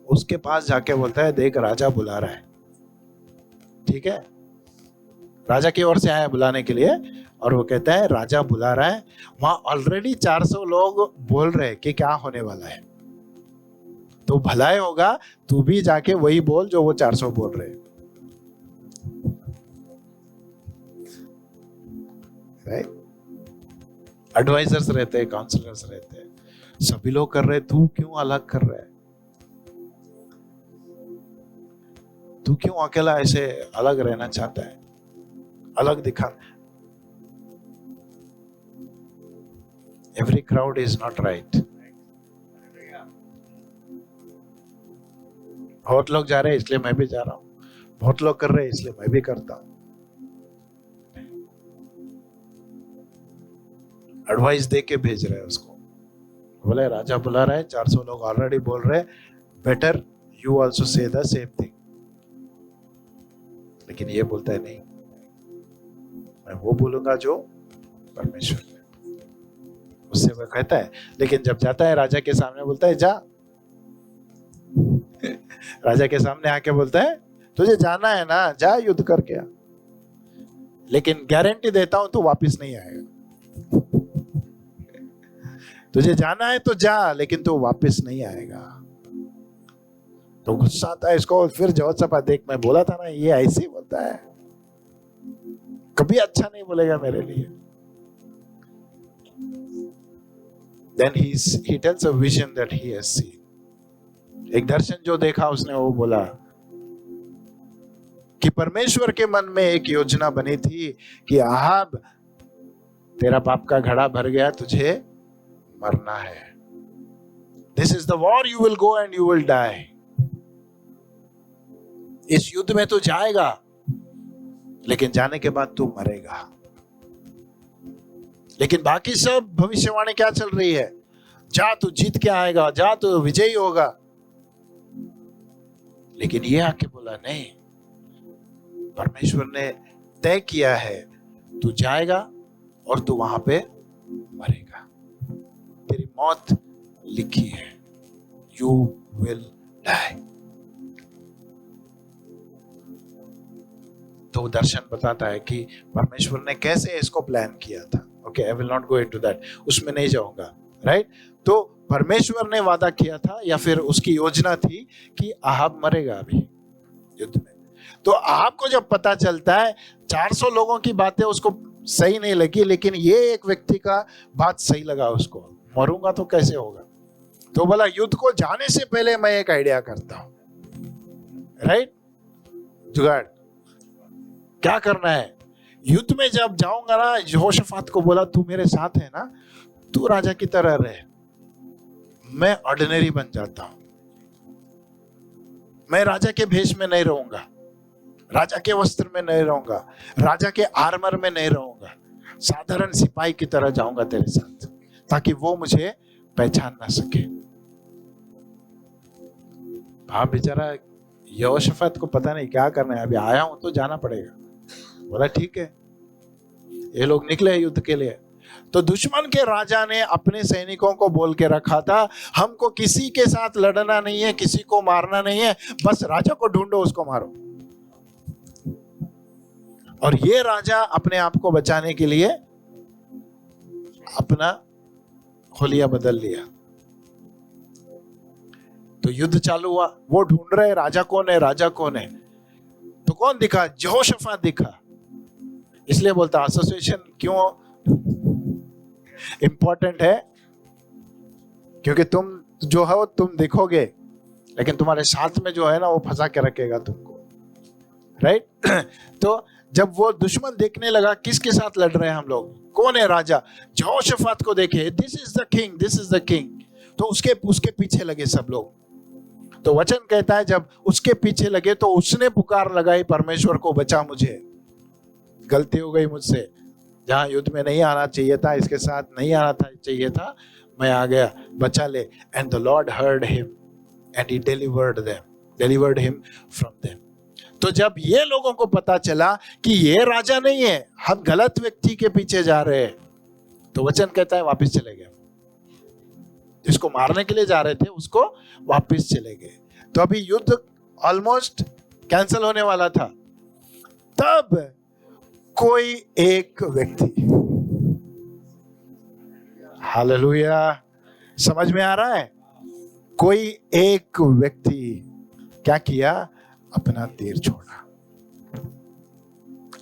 उसके पास जाके बोलता है देख राजा बुला रहा है। ठीक है, राजा की ओर से आया बुलाने के लिए, और वो कहता है राजा बुला रहा है। वहां ऑलरेडी 400 लोग बोल रहे हैं कि क्या होने वाला है। तो भलाई होगा तू भी जाके वही बोल जो वो 400 बोल रहे, राइट? एडवाइजर्स रहते हैं, काउंसलर्स रहते हैं, सभी लोग कर रहे, तू क्यों अलग कर रहा है? तू क्यों अकेला ऐसे अलग रहना चाहता है, अलग दिखा? Every crowd is not right. बहुत लोग जा रहे हैं इसलिए मैं भी जा रहा हूं, बहुत लोग कर रहे हैं इसलिए मैं भी करता हूं। एडवाइस दे के भेज रहे हैं उसको, बोले राजा बुला रहा है, 400 लोग ऑलरेडी बोल रहे, better you also say the same thing. लेकिन ये बोलता है नहीं, मैं वो बोलूंगा जो परमेश्वर ने, उससे वह कहता है। लेकिन जब जाता है राजा के सामने बोलता है जा, राजा के सामने आके बोलता है तुझे जाना है ना, जा युद्ध करके आ, लेकिन गारंटी देता हूं तू वापस नहीं आएगा। तुझे जाना है तो जा, लेकिन तू वापस नहीं आएगा। तो गुस्सा आता है इसको। फिर यहोशापात, देख मैं बोला था ना, ये ऐसे ही बोलता है, कभी अच्छा नहीं बोलेगा मेरे लिए। Then he tells a vision that he has seen. एक दर्शन जो देखा उसने, वो बोला कि परमेश्वर के मन में एक योजना बनी थी कि आहाब तेरा पाप का घड़ा भर गया, तुझे मरना है। This is the war, you will go and you will die. इस युद्ध में तू जाएगा, लेकिन जाने के बाद तू मरेगा। लेकिन बाकी सब भविष्यवाणी क्या चल रही है? जा तू जीत के आएगा, जा तू विजयी होगा। लेकिन ये आके बोला नहीं, परमेश्वर ने तय किया है तू जाएगा और तू वहां पे मरेगा, तेरी मौत लिखी है, यू विल डाई। तो दर्शन बताता है कि परमेश्वर ने कैसे इसको प्लान किया था। Okay, I will not go into that, उसमें नहीं जाऊंगा, राइट? तो परमेश्वर ने वादा किया था या फिर उसकी योजना थी कि आहाब मरेगा अभी युद्ध में। तो आहाब को जब पता चलता है, 400 लोगों की बातें उसको सही नहीं लगी, लेकिन ये एक व्यक्ति का बात सही लगा उसको, मरूंगा तो कैसे होगा। तो बोला युद्ध को जाने से पहले मैं एक आइडिया करता हूं, राइट? जुगाड़ क्या करना है? युद्ध में जब जाऊंगा ना, यहोशापात को बोला तू मेरे साथ है ना, तू राजा की तरह रहे, मैं ऑर्डिनरी बन जाता हूं, मैं राजा के भेष में नहीं रहूंगा, राजा के वस्त्र में नहीं रहूंगा, राजा के आर्मर में नहीं रहूंगा, साधारण सिपाही की तरह जाऊंगा तेरे साथ, ताकि वो मुझे पहचान ना सके। हाँ, बेचारा यहोशापात को पता नहीं क्या करना है, अभी आया हूं तो जाना पड़ेगा। बोला ठीक है। ये लोग निकले युद्ध के लिए। तो दुश्मन के राजा ने अपने सैनिकों को बोल के रखा था, हमको किसी के साथ लड़ना नहीं है, किसी को मारना नहीं है, बस राजा को ढूंढो, उसको मारो। और ये राजा अपने आप को बचाने के लिए अपना होलिया बदल लिया। तो युद्ध चालू हुआ, वो ढूंढ रहे राजा कौन है, राजा कौन है। तो कौन दिखा? यहोशापात दिखा। इसलिए बोलता एसोसिएशन क्यों इंपॉर्टेंट है, क्योंकि तुम जो हो तुम दिखोगे, लेकिन तुम्हारे साथ में जो है ना वो फंसा के रखेगा तुमको, राइट? तो जब वो दुश्मन देखने लगा किसके साथ लड़ रहे हैं हम लोग, कौन है राजा, यहोशापात को देखे, this is the king, this is the king. तो उसके पीछे लगे सब लोग। तो वचन कहता है जब उसके पीछे लगे तो उसने पुकार लगाई, परमेश्वर को बचा मुझे, गलती हो गई मुझसे, जहां युद्ध में नहीं आना चाहिए था, इसके साथ नहीं आना था चाहिए था, मैं आ गया, बचा ले। And the Lord heard him and he delivered him from them. तो जब ये लोगों को पता चला कि ये राजा नहीं है, हम गलत व्यक्ति के पीछे जा रहे हैं, तो वचन कहता है वापस चले गए। जिसको मारने के लिए जा रहे थे उसको वापस चले गए। तो अभी युद्ध ऑलमोस्ट कैंसिल होने वाला था। तब कोई एक व्यक्ति, हालेलुया, समझ में आ रहा है? कोई एक व्यक्ति क्या किया, अपना तीर छोड़ा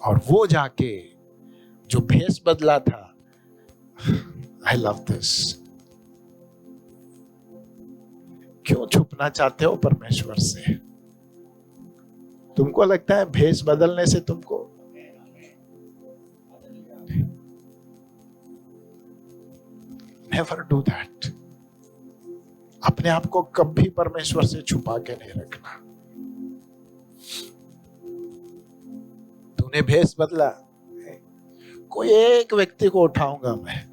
और वो जाके जो भेष बदला था, आई लव दिस। क्यों छुपना चाहते हो परमेश्वर से? तुमको लगता है भेष बदलने से तुमको नेवर डू दैट। अपने आप को कभी परमेश्वर से छुपा के नहीं रखना। तूने भेष बदला, कोई एक व्यक्ति को उठाऊंगा मैं।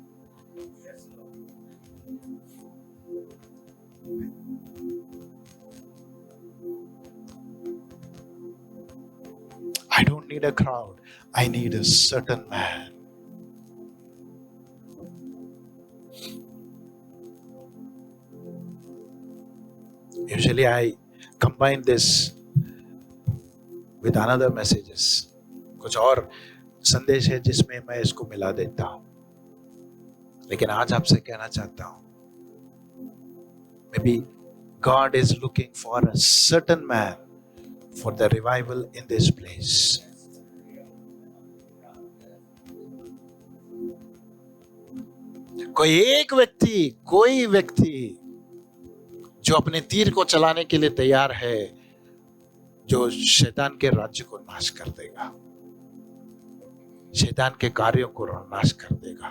I don't need a crowd. I need a certain man. Usually I combine this with another messages. कुछ और संदेश है जिसमें मैं इसको मिला देता हूं, लेकिन आज आपसे कहना चाहता हूं, maybe God is looking for a certain man for the revival in this place. कोई व्यक्ति जो अपने तीर को चलाने के लिए तैयार है, जो शैतान के राज्य को नाश कर देगा, शैतान के कार्यों को नाश कर देगा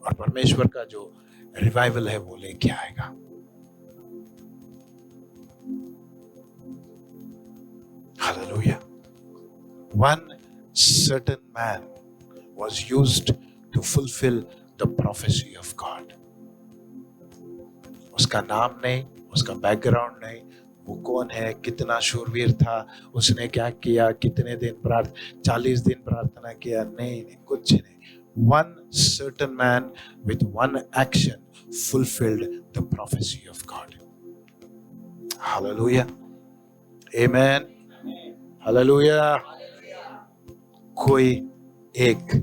और परमेश्वर का जो रिवाइवल है वो लेके आएगा। Hallelujah. One certain man was used to fulfill the prophecy of God. उसका नाम नहीं, उसका बैकग्राउंड नहीं, वो कौन है, कितना शूरवीर था, उसने क्या किया, कितने दिन 40 दिन प्रार्थना किया, नहीं, कुछ नहीं। One certain man with one action fulfilled the prophecy of God. Hallelujah. Amen. Hallelujah. कोई एक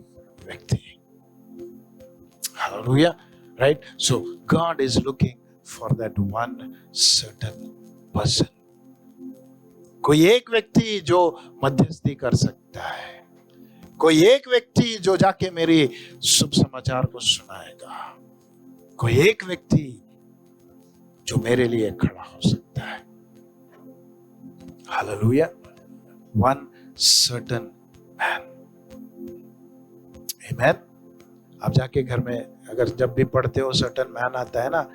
व्यक्ति। Hallelujah. Right? So God is looking for that one certain person. कोई एक व्यक्ति जो मध्यस्थी कर सकता है, कोई एक व्यक्ति जो जाके मेरी शुभ समाचार को सुनाएगा, कोई एक व्यक्ति जो मेरे लिए खड़ा हो सकता है। Hallelujah. One certain man. Amen. आप जाके घर में अगर जब भी पढ़ते हो certain man आता है ना,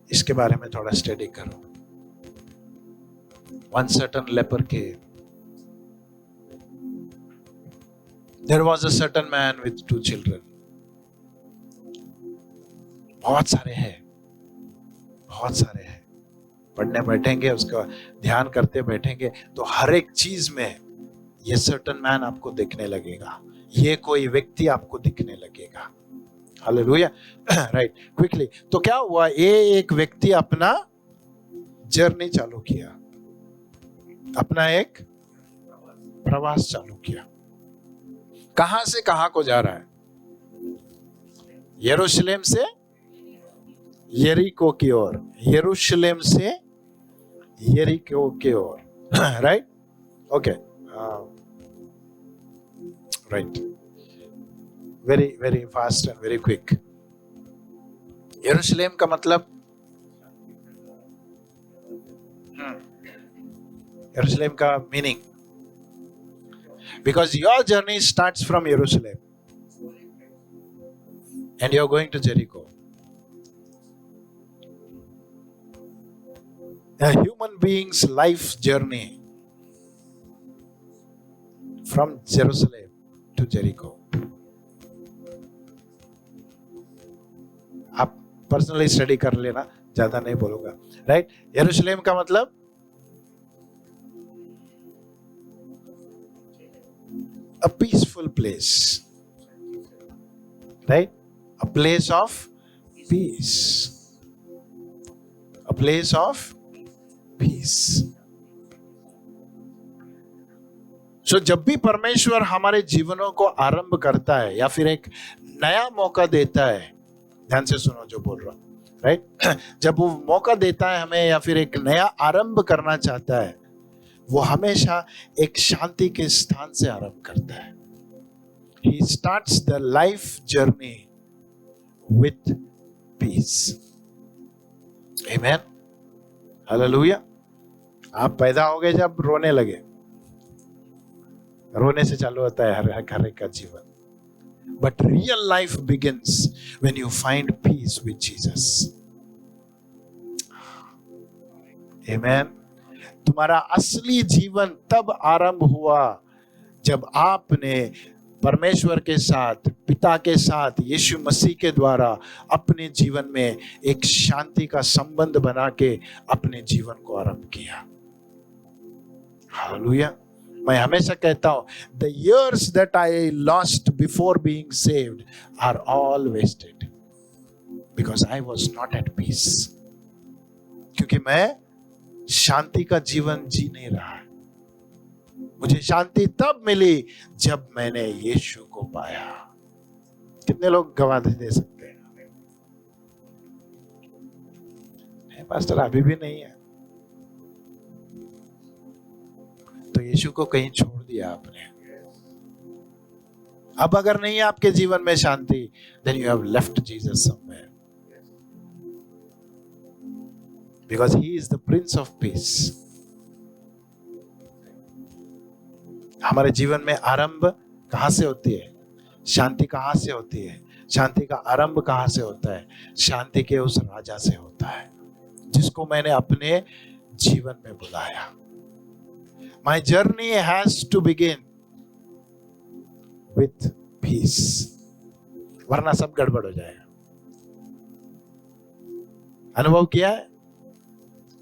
इसके बारे में थोड़ा स्टडी करो। One certain leper came. There was a certain man with 2 children. बहुत सारे हैं, बहुत सारे हैं। पढ़ने बैठेंगे, उसका ध्यान करते बैठेंगे तो हर एक चीज में ये सर्टन मैन आपको दिखने लगेगा, ये कोई व्यक्ति आपको दिखने लगेगा। हालेलुया। Right, quickly. तो क्या हुआ, ये एक व्यक्ति अपना जर्नी चालू किया, अपना एक प्रवास चालू किया। कहां से कहां को जा रहा है? यरूशलेम से यरीको की ओर, यरूशलेम से यरीको की ओर। Right, okay, right, very very fast and very quick. यरूशलेम का मतलब, यरूशलेम का meaning, because your journey starts from Jerusalem and you're going to Jericho. A human being's life journey from Jerusalem to Jericho. आप पर्सनली स्टडी कर लेना, ज्यादा नहीं बोलूंगा। राइट, यरूशलेम का मतलब a peaceful place, right? A place of peace, a place of peace. So जब भी परमेश्वर हमारे जीवनों को आरंभ करता है या फिर एक नया मौका देता है, ध्यान से सुनो जो बोल रहा हूं, राइट। जब वो मौका देता है हमें या फिर एक नया आरंभ करना चाहता है, वो हमेशा एक शांति के स्थान से आरंभ करता है। He starts the life journey with peace. Amen. Hallelujah. आप पैदा हो गए जब रोने लगे, रोने से चालू होता है हर एक का जीवन। But real life begins when you find peace with Jesus. Amen. तुम्हारा असली जीवन तब आरंभ हुआ जब आपने परमेश्वर के साथ, पिता के साथ, यीशु मसीह के द्वारा अपने जीवन में एक शांति का संबंध बना के अपने जीवन को आरंभ किया। हालेलुया। मैं हमेशा कहता हूं, the years that I lost before being saved are all wasted because I was not at peace. क्योंकि मैं शांति का जीवन जी नहीं रहा। मुझे शांति तब मिली जब मैंने यीशु को पाया। कितने लोग गवाह दे सकते हैं? पास्टर अभी भी नहीं है, तो यीशु को कहीं छोड़ दिया आपने। अब अगर नहीं है आपके जीवन में शांति, then you have left Jesus somewhere, because he is the Prince of Peace. हमारे जीवन में आरंभ कहां से होती है? शांति कहां से होती है? शांति का आरंभ कहां से होता है? शांति के उस राजा से होता है जिसको मैंने अपने जीवन में बुलाया। My journey has to begin with peace, वरना सब गड़बड़ हो जाएगा। अनुभव किया है?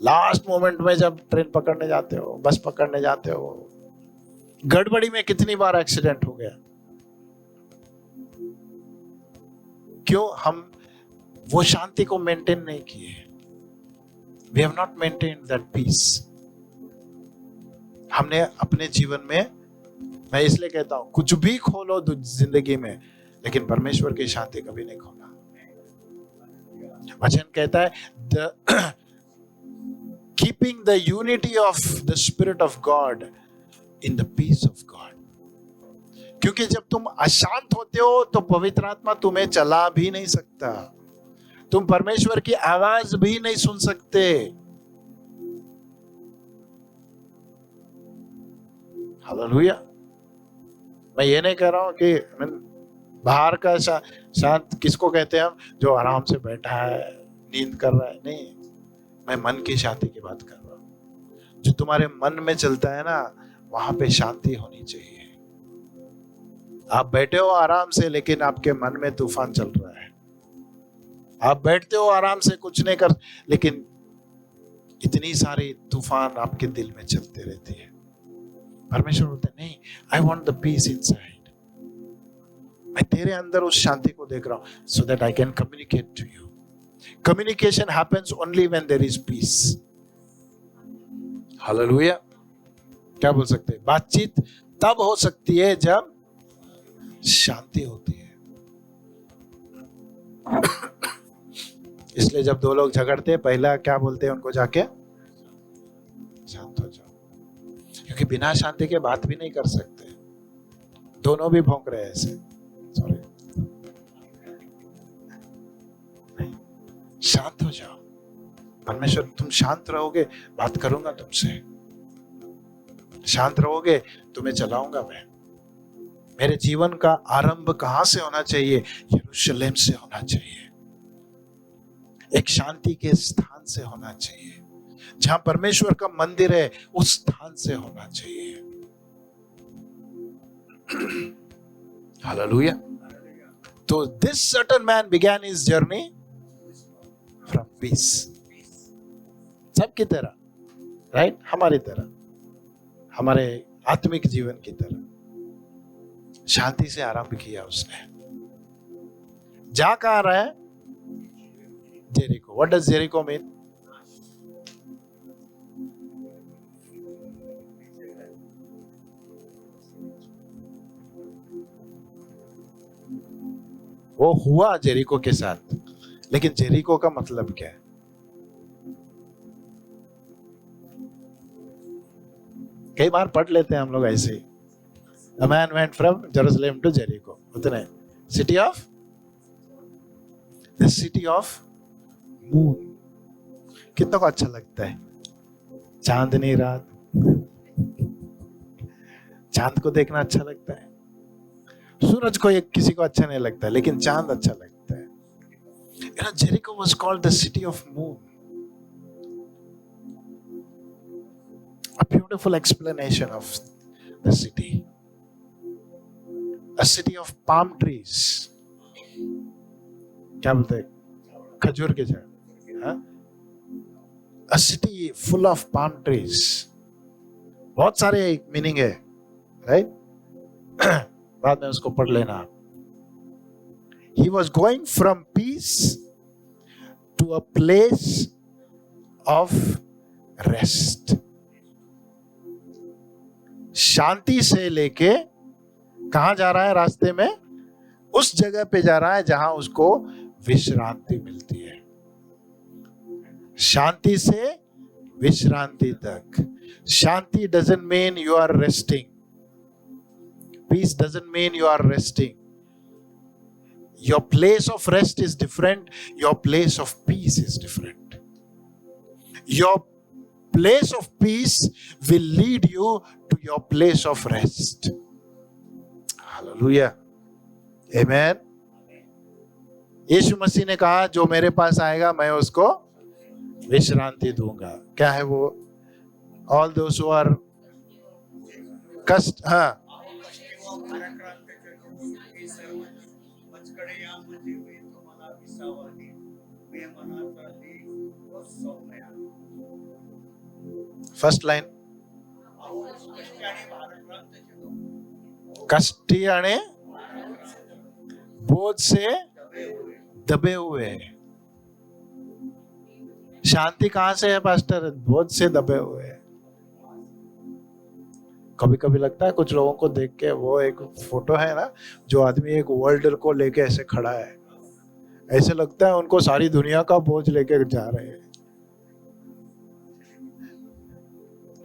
लास्ट मोमेंट में जब ट्रेन पकड़ने जाते हो, बस पकड़ने जाते हो, गड़बड़ी में कितनी बार एक्सीडेंट हो गया। क्यों? हम वो शांति को मेंटेन नहीं किए। We have not maintained that peace. हमने अपने जीवन में, मैं इसलिए कहता हूं, कुछ भी खोलो जिंदगी में, लेकिन परमेश्वर की शांति कभी नहीं खोना। वचन कहता है keeping the unity of the spirit of God in the peace of God. क्योंकि जब तुम अशांत होते हो तो पवित्र आत्मा तुम्हें चला भी नहीं सकता, तुम परमेश्वर की आवाज भी नहीं सुन सकते। हालेलुया। मैं ये नहीं कह रहा हूं कि बाहर का शांत किसको कहते हैं हम, जो आराम से बैठा है, नींद कर रहा है, नहीं। मैं मन की शांति की बात कर रहा हूं। जो तुम्हारे मन में चलता है ना, वहां पे शांति होनी चाहिए। आप बैठे हो आराम से, लेकिन आपके मन में तूफान चल रहा है। आप बैठते हो आराम से, कुछ नहीं कर, लेकिन इतनी सारी तूफान आपके दिल में चलते रहती है। परमेश्वर बोलते नहीं, I want the peace inside. मैं तेरे अंदर उस शांति को देख रहा हूं, so that I can communicate to you. Communication happens only when there is peace. Hallelujah. क्या बोल सकते हैं? बातचीत तब हो सकती है जब शांति होती है। इसलिए जब दो लोग झगड़ते हैं, पहला क्या बोलते हैं उनको? जाके शांत हो जाओ, क्योंकि बिना शांति के बात भी नहीं कर सकते। दोनों भी भौंक रहे हैं ऐसे। सॉरी, शांत हो जाओ। परमेश्वर, तुम शांत रहोगे, बात करूंगा तुमसे। शांत रहोगे, तुम्हें चलाऊंगा मैं। मेरे जीवन का आरंभ कहां से होना चाहिए? यरूशलेम से होना चाहिए। एक शांति के स्थान से होना चाहिए, जहां परमेश्वर का मंदिर है, उस स्थान से होना चाहिए। हालेलुया। तो this certain man began his journey from peace. सबकी तरह, राइट? हमारी तरह, हमारे आत्मिक जीवन की तरह शांति से आरंभ किया उसने। जा कहां रहा है? Jericho. What does Jericho mean? वो हुआ जेरिको के साथ, लेकिन जेरिको का मतलब क्या है? कई बार पढ़ लेते हैं हम लोग ऐसे ही, A man went from Jerusalem to Jericho. उतने city of, the city of moon. कितना को अच्छा लगता है चांदनी रात, चांद को देखना अच्छा लगता है। सूरज को एक किसी को अच्छा नहीं लगता है, लेकिन चांद अच्छा लगता है। You know, Jericho was called the city of moon. A beautiful explanation of the city. A city of palm trees. क्या बोलते हैं? खजूर के झाड़। हाँ? A city full of palm trees. बहुत सारे मीनिंग है, राइट? बाद में उसको पढ़ लेना। He was going from peace to a place of rest. शांति से लेके कहां जा रहा है? रास्ते में उस जगह पे जा रहा है जहां उसको विश्रांति मिलती है। शांति से विश्रांति तक। शांति doesn't mean you are resting. Peace doesn't mean you are resting. Your place of rest is different. Your place of peace is different. Your place of peace will lead you to your place of rest. Hallelujah. Amen. यीशु मसीह ने कहा जो मेरे पास आएगा मैं उसको विश्रांति दूंगा। क्या है वो? All those who are कष्ट, हाँ, फर्स्ट लाइन, कष्टी आणि बोझ से दबे हुए। शांति कहां से है पास्टर? बोझ से दबे हुए। कभी कभी लगता है कुछ लोगों को देख के, वो एक फोटो है ना, जो आदमी एक वर्ल्ड को लेके ऐसे खड़ा है, ऐसे लगता है उनको सारी दुनिया का बोझ लेके जा रहे हैं।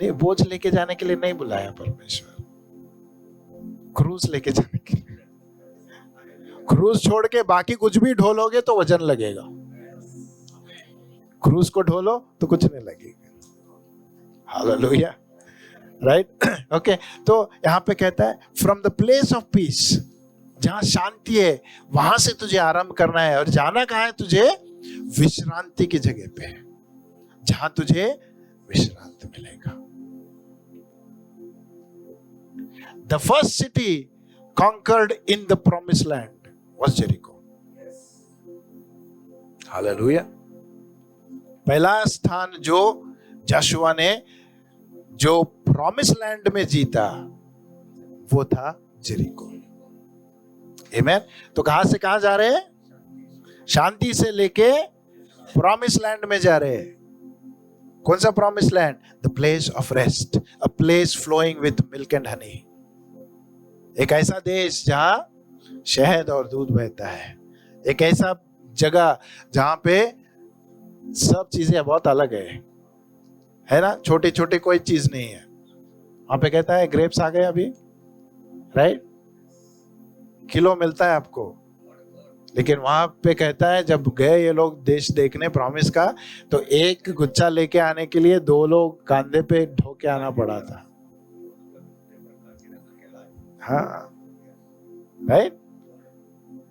नहीं, बोझ लेके जाने के लिए नहीं बुलाया परमेश्वर, क्रूज लेके जाने के लिए। क्रूज छोड़ के बाकी कुछ भी ढोलोगे तो वजन लगेगा, क्रूज को ढोलो तो कुछ नहीं लगेगा। Hallelujah, right? ओके, तो यहां पे कहता है from the place of peace, जहां शांति है वहां से तुझे आरंभ करना है। और जाना कहां है तुझे? विश्रांति की जगह पे, जहां तुझे विश्रांति मिलेगा। The first city conquered in the promised land was Jericho. Hallelujah. पहला स्थान जो जोशुआ ने जो प्रॉमिस लैंड में जीता वो था जेरिको। आमेन। तो कहां से कहां जा रहे हैं? शांति से लेके प्रॉमिस लैंड में जा रहे हैं। कौन सा promise land? The place of rest, a place flowing with milk and honey. एक ऐसा देश जहां शहद और दूध बहता है, एक ऐसा जगह जहां पे सब चीजें बहुत अलग है ना, छोटी छोटी कोई चीज नहीं है। वहां पे कहता है ग्रेप्स आ गए अभी, राइट, किलो मिलता है आपको, लेकिन वहां पे कहता है जब गए ये लोग देश देखने प्रॉमिस का, तो एक गुच्छा लेके आने के लिए 2 लोग कांधे पे ढो के आना पड़ा था। हाँ, right.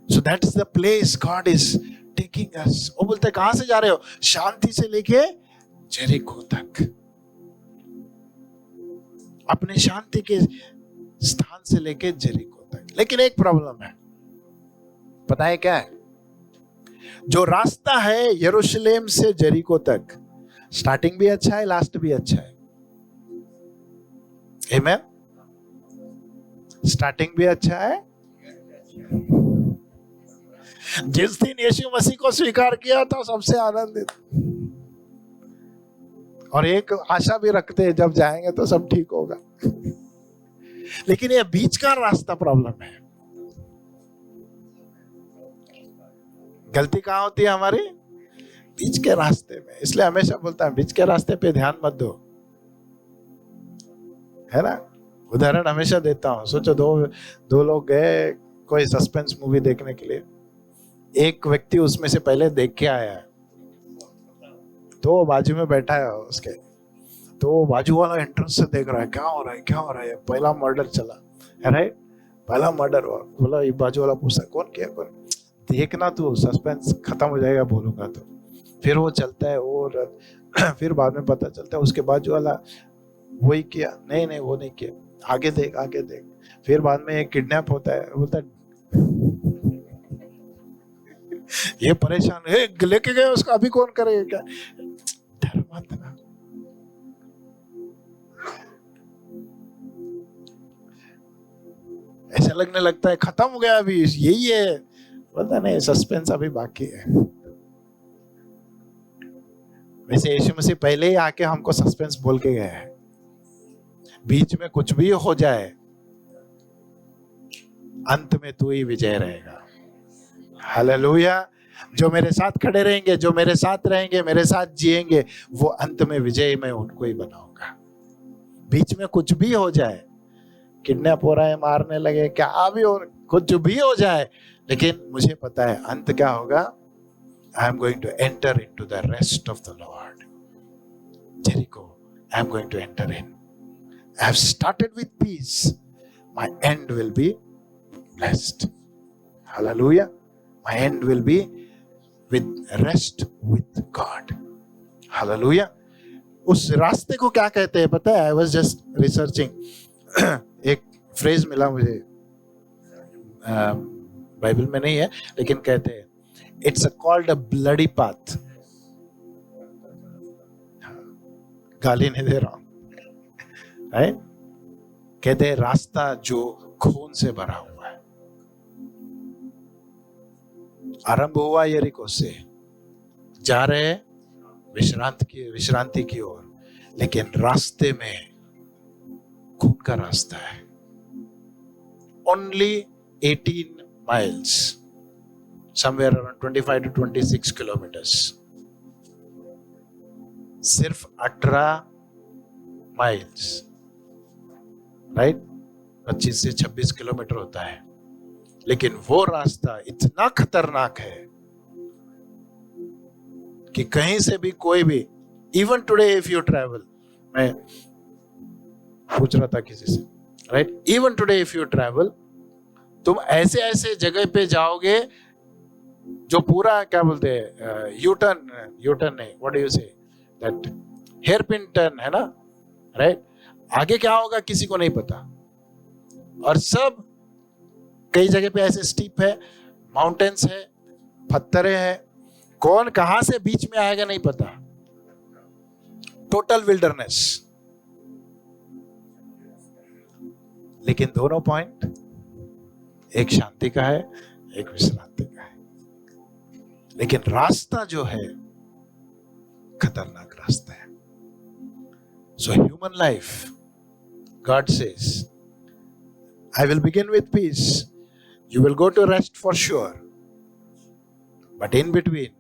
So that is the place God is taking us. वो बोलते कहां से जा रहे हो? शांति से लेके जेरिको तक, अपने शांति के स्थान से लेके जेरिको तक। लेकिन एक प्रॉब्लम है, पता है क्या है? जो रास्ता है यरूशलेम से जेरिको तक, स्टार्टिंग भी अच्छा है, लास्ट भी अच्छा है। आमेन। स्टार्टिंग भी अच्छा है। जिस दिन यीशु मसीह को स्वीकार किया था सबसे आनंदित, और एक आशा भी रखते हैं जब जाएंगे तो सब ठीक होगा। लेकिन ये बीच का रास्ता प्रॉब्लम है। गलती कहाँ होती है हमारी? बीच के रास्ते में। इसलिए हमेशा बोलता है बीच के रास्ते पे ध्यान मत दो, है ना। उदाहरण हमेशा देता हूँ। सोचो दो लोग गए कोई सस्पेंस मूवी देखने के लिए। एक व्यक्ति उसमें से पहले देख के आया है, तो वो बाजू में बैठा है उसके, तो वो बाजू वाला इंटरेस्ट से देख रहा है क्या हो रहा है क्या हो रहा है। पहला मर्डर चला है, राइट, पहला मर्डर हुआ। बोला, ये बाजू वाला पूछा कौन किया, कौन? देखना तू, सस्पेंस खत्म हो जाएगा बोलूंगा तो। फिर वो चलता है और फिर बाद में पता चलता है उसके बाजू वाला वही किया। नहीं वो नहीं किया, आगे देख आगे देख। फिर बाद में एक किडनैप होता है, बोलता है ये परेशान है, लेके गए उसको, अभी कौन करेगा क्या? डर मत ना। ऐसा लगने लगता है खत्म हो गया अभी यही है, पता नहीं सस्पेंस अभी बाकी है। वैसे यीशु मसीह पहले ही आके हमको सस्पेंस बोल के गया है, बीच में कुछ भी हो जाए अंत में तू ही विजय रहेगा। हालेलुया। जो मेरे साथ खड़े रहेंगे, जो मेरे साथ रहेंगे, मेरे साथ जिएंगे, वो अंत में विजय मैं उनको ही बनाऊंगा। बीच में कुछ भी हो जाए, किडनैप हो रहा है, मारने लगे, क्या भी हो, कुछ भी हो जाए, लेकिन मुझे पता है अंत क्या होगा। I am going to enter into the rest of the Lord. Jericho I am going to enter in. I have started with peace. My end will be blessed. Hallelujah. My end will be with rest with God. Hallelujah. उस रास्ते को क्या कहते हैं पता है? I was just researching. एक phrase मिला मुझे, बाइबल में नहीं है लेकिन कहते हैं it's called a bloody path. गाली नहीं दे रहा हूं, कहते हैं रास्ता जो खून से भरा हुआ है। आरंभ हुआ यरीको से, जा रहे विश्रांति की ओर, लेकिन रास्ते में खून का रास्ता है। Only 18 miles, somewhere around 25 to 26 kilometers. सिर्फ 18 माइल्स, राइट, 25 से 26 किलोमीटर होता है, लेकिन वो रास्ता इतना खतरनाक है कि कहीं से भी कोई भी, even today if you travel, मैं पूछ रहा था किसी से, right, even today if you travel, तुम ऐसे ऐसे जगह पे जाओगे जो पूरा क्या बोलते हैं, यूटर्न नहीं, व्हाट डू यू से, दैट हेयर पिन टर्न है ना, राइट, आगे क्या होगा किसी को नहीं पता। और सब कई जगह पे ऐसे स्टीप है, माउंटेन्स है, पत्थरे हैं, कौन कहां से बीच में आएगा नहीं पता। Total wilderness. लेकिन दोनों पॉइंट, एक शांति का है, एक विश्रांति का है, लेकिन रास्ता जो है खतरनाक रास्ता है। So human life, God says, I will begin with peace. You will go to rest for sure. But in between,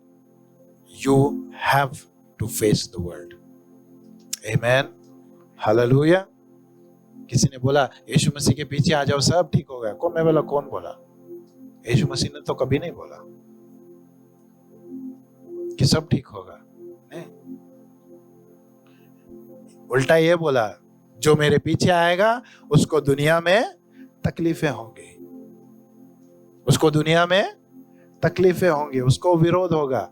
you have to face the world. Amen. Hallelujah. किसी ने बोला यीशु मसीह के पीछे आ जाओ सब ठीक होगा। मैं बोला कौन बोला? यीशु मसीह ने तो कभी नहीं बोला कि सब ठीक होगा। नहीं, उल्टा ये बोला जो मेरे पीछे आएगा उसको दुनिया में तकलीफें होंगी, उसको दुनिया में तकलीफें होंगी, उसको विरोध होगा।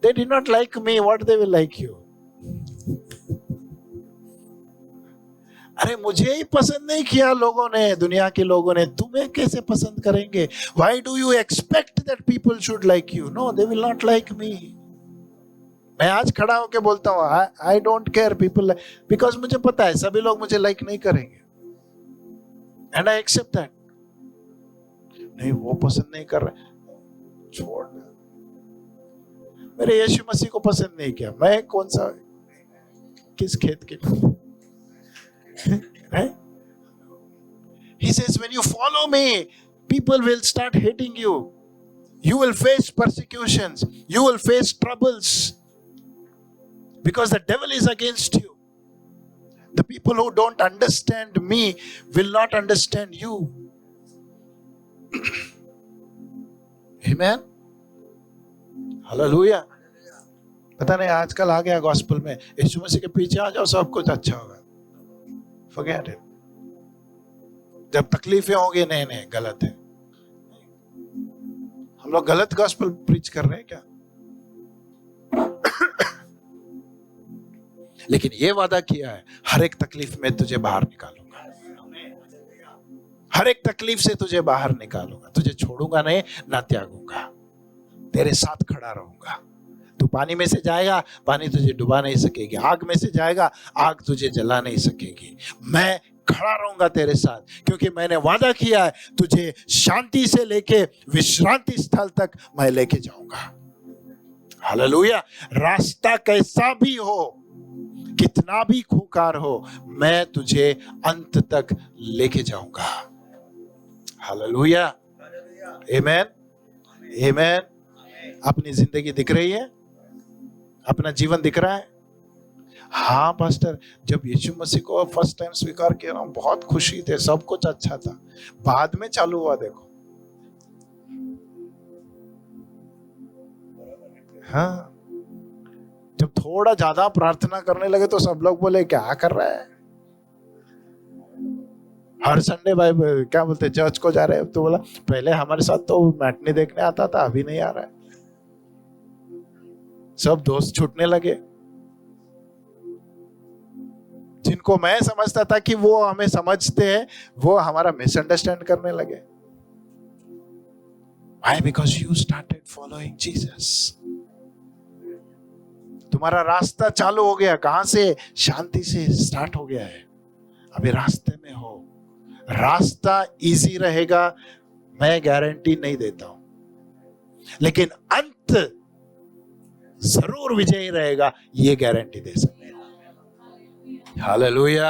They did not like me, what they will like you? अरे मुझे ही पसंद नहीं किया लोगों ने, दुनिया के लोगों ने, तुम्हें कैसे पसंद करेंगे? Why do you expect that people should like you? No, they will not like me. मैं आज खड़ा होके बोलता हूँ I don't care people, because मुझे पता है सभी लोग मुझे लाइक नहीं करेंगे, and I accept that. नहीं वो पसंद नहीं कर रहे, छोड़, मेरे यीशु मसीह को पसंद नहीं किया, मैं कौन सा किस खेत के लिए? Right? He says when you follow me, people will start hating you. You will face persecutions. You will face troubles. Because the devil is against you. The people who don't understand me will not understand you. Amen. Hallelujah. पता नहीं आजकल आ गया gospel में, यीशु मसीह के पीछे आ जाओ सब कुछ अच्छा होगा. Forget it. जब तकलीफें होंगी, नहीं नहीं गलत है. हम लोग गलत गॉस्पेल प्रीच कर रहे हैं क्या? लेकिन ये वादा किया है, हर एक तकलीफ में तुझे बाहर निकालूंगा. हर एक तकलीफ से तुझे बाहर निकालूंगा. तुझे छोड़ूंगा नहीं, ना त्यागूंगा. तेरे साथ खड़ा रहूंगा. तू पानी में से जाएगा, पानी तुझे डुबा नहीं सकेगी. आग में से जाएगा, आग तुझे जला नहीं सकेगी. मैं खड़ा रहूंगा तेरे साथ, क्योंकि मैंने वादा किया है तुझे शांति से लेके विश्रांति स्थल तक मैं लेके जाऊंगा. हालेलुया. रास्ता कैसा भी हो, कितना भी खूंखार हो, मैं तुझे अंत तक लेके जाऊंगा. हालेलुया. आमेन. आमेन. अपनी जिंदगी दिख रही है? अपना जीवन दिख रहा है? हाँ पास्टर, जब यीशु मसीह को फर्स्ट टाइम स्वीकार किया ना, बहुत खुशी थे, सब कुछ अच्छा था. बाद में चालू हुआ देखो. हाँ, जब थोड़ा ज्यादा प्रार्थना करने लगे तो सब लोग बोले क्या कर रहा है, हर संडे भाई क्या बोलते चर्च को जा रहे हैं. तो बोला पहले हमारे साथ तो मैटनी देखने आता था, अभी नहीं आ रहा है. सब दोस्त छूटने लगे. जिनको मैं समझता था कि वो हमें समझते हैं, वो हमारा मिसअंडरस्टैंड करने लगे. Why? Because you started following Jesus. तुम्हारा रास्ता चालू हो गया. कहां से? शांति से स्टार्ट हो गया है. अभी रास्ते में हो. रास्ता इजी रहेगा मैं गारंटी नहीं देता हूं, लेकिन अंत जरूर विजयी रहेगा, ये गारंटी दे सकते. हालेलुया.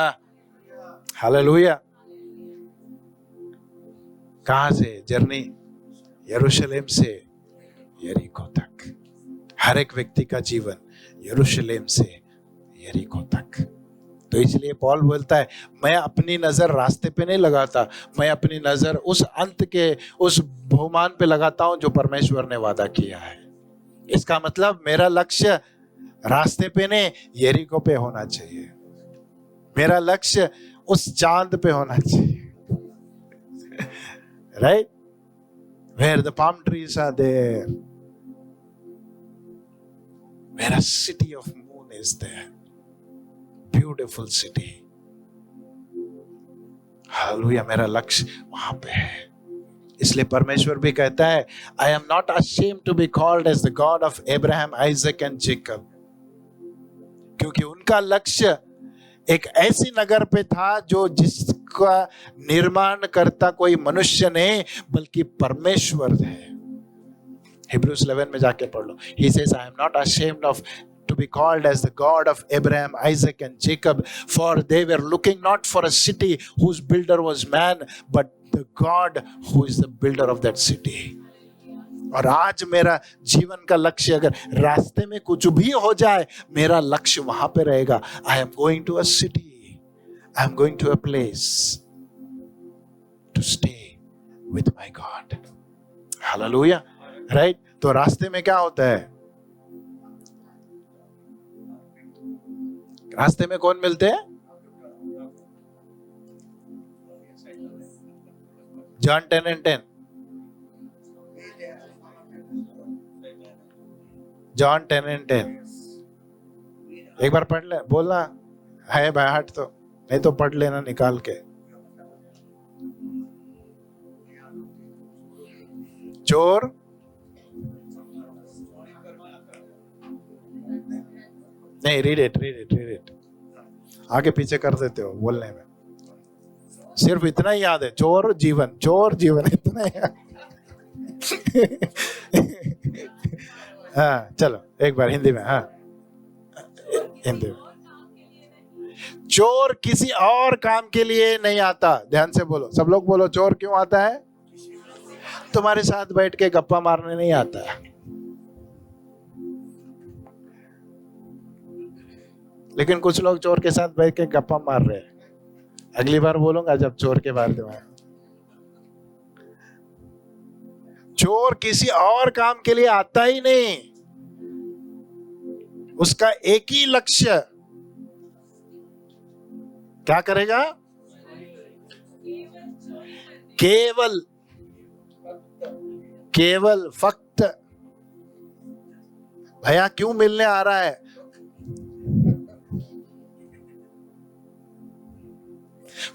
हालेलुया. कहां से जर्नी? यरूशलेम से यरीको तक. हर एक व्यक्ति का जीवन यरूशलेम से यरीको तक. तो इसलिए पौल बोलता है, मैं अपनी नजर रास्ते पे नहीं लगाता, मैं अपनी नजर उस अंत के उस बहुमान पे लगाता हूं जो परमेश्वर ने वादा किया है. इसका मतलब मेरा लक्ष्य रास्ते पे नहीं, यरीको पे होना चाहिए. मेरा लक्ष्य उस चांद पे होना चाहिए. Right? Where the palm trees are there, where a city of moon is there. Beautiful city. Hallelujah. मेरा लक्ष्य वहां पे है. इसलिए परमेश्वर भी कहता है, I am not ashamed to be called as the God of Abraham, Isaac and Jacob. क्योंकि उनका लक्ष्य एक ऐसी नगर पे था जो जिसका निर्माण करता कोई मनुष्य नहीं बल्कि परमेश्वर है. Hebrews 11 में जाके पढ़ लो. He says, I am not ashamed of to be called as the God of Abraham, Isaac and Jacob, for they were looking not for a city whose builder was man, but the God who is the builder of that city. और आज मेरा जीवन का लक्ष्य, अगर रास्ते में कुछ भी हो जाए, मेरा लक्ष्य वहां पे रहेगा. I am going to a city. I am going to a place to stay with my God. Hallelujah. Right? तो रास्ते में क्या होता है? रास्ते में कौन मिलते हैं? John 10:10. John 10:10. एक बार पढ़ ले, बोलना है बाय हार्ट, तो नहीं तो पढ़ लेना निकाल के. चोर नहीं, रीड इट. आगे पीछे कर देते हो बोलने में. सिर्फ इतना ही याद है, चोर जीवन इतना ही. हाँ चलो एक बार हिंदी में. हाँ हिंदी में. चोर किसी और काम के लिए नहीं आता. ध्यान से बोलो, सब लोग बोलो, चोर क्यों आता है? तुम्हारे साथ बैठ के गप्पा मारने नहीं आता है, लेकिन कुछ लोग चोर के साथ बैठ के गप्पा मार रहे हैं। अगली बार बोलूंगा जब चोर के बारे में। चोर किसी और काम के लिए आता ही नहीं, उसका एक ही लक्ष्य, क्या करेगा? केवल फक्त, भैया क्यों मिलने आ रहा है?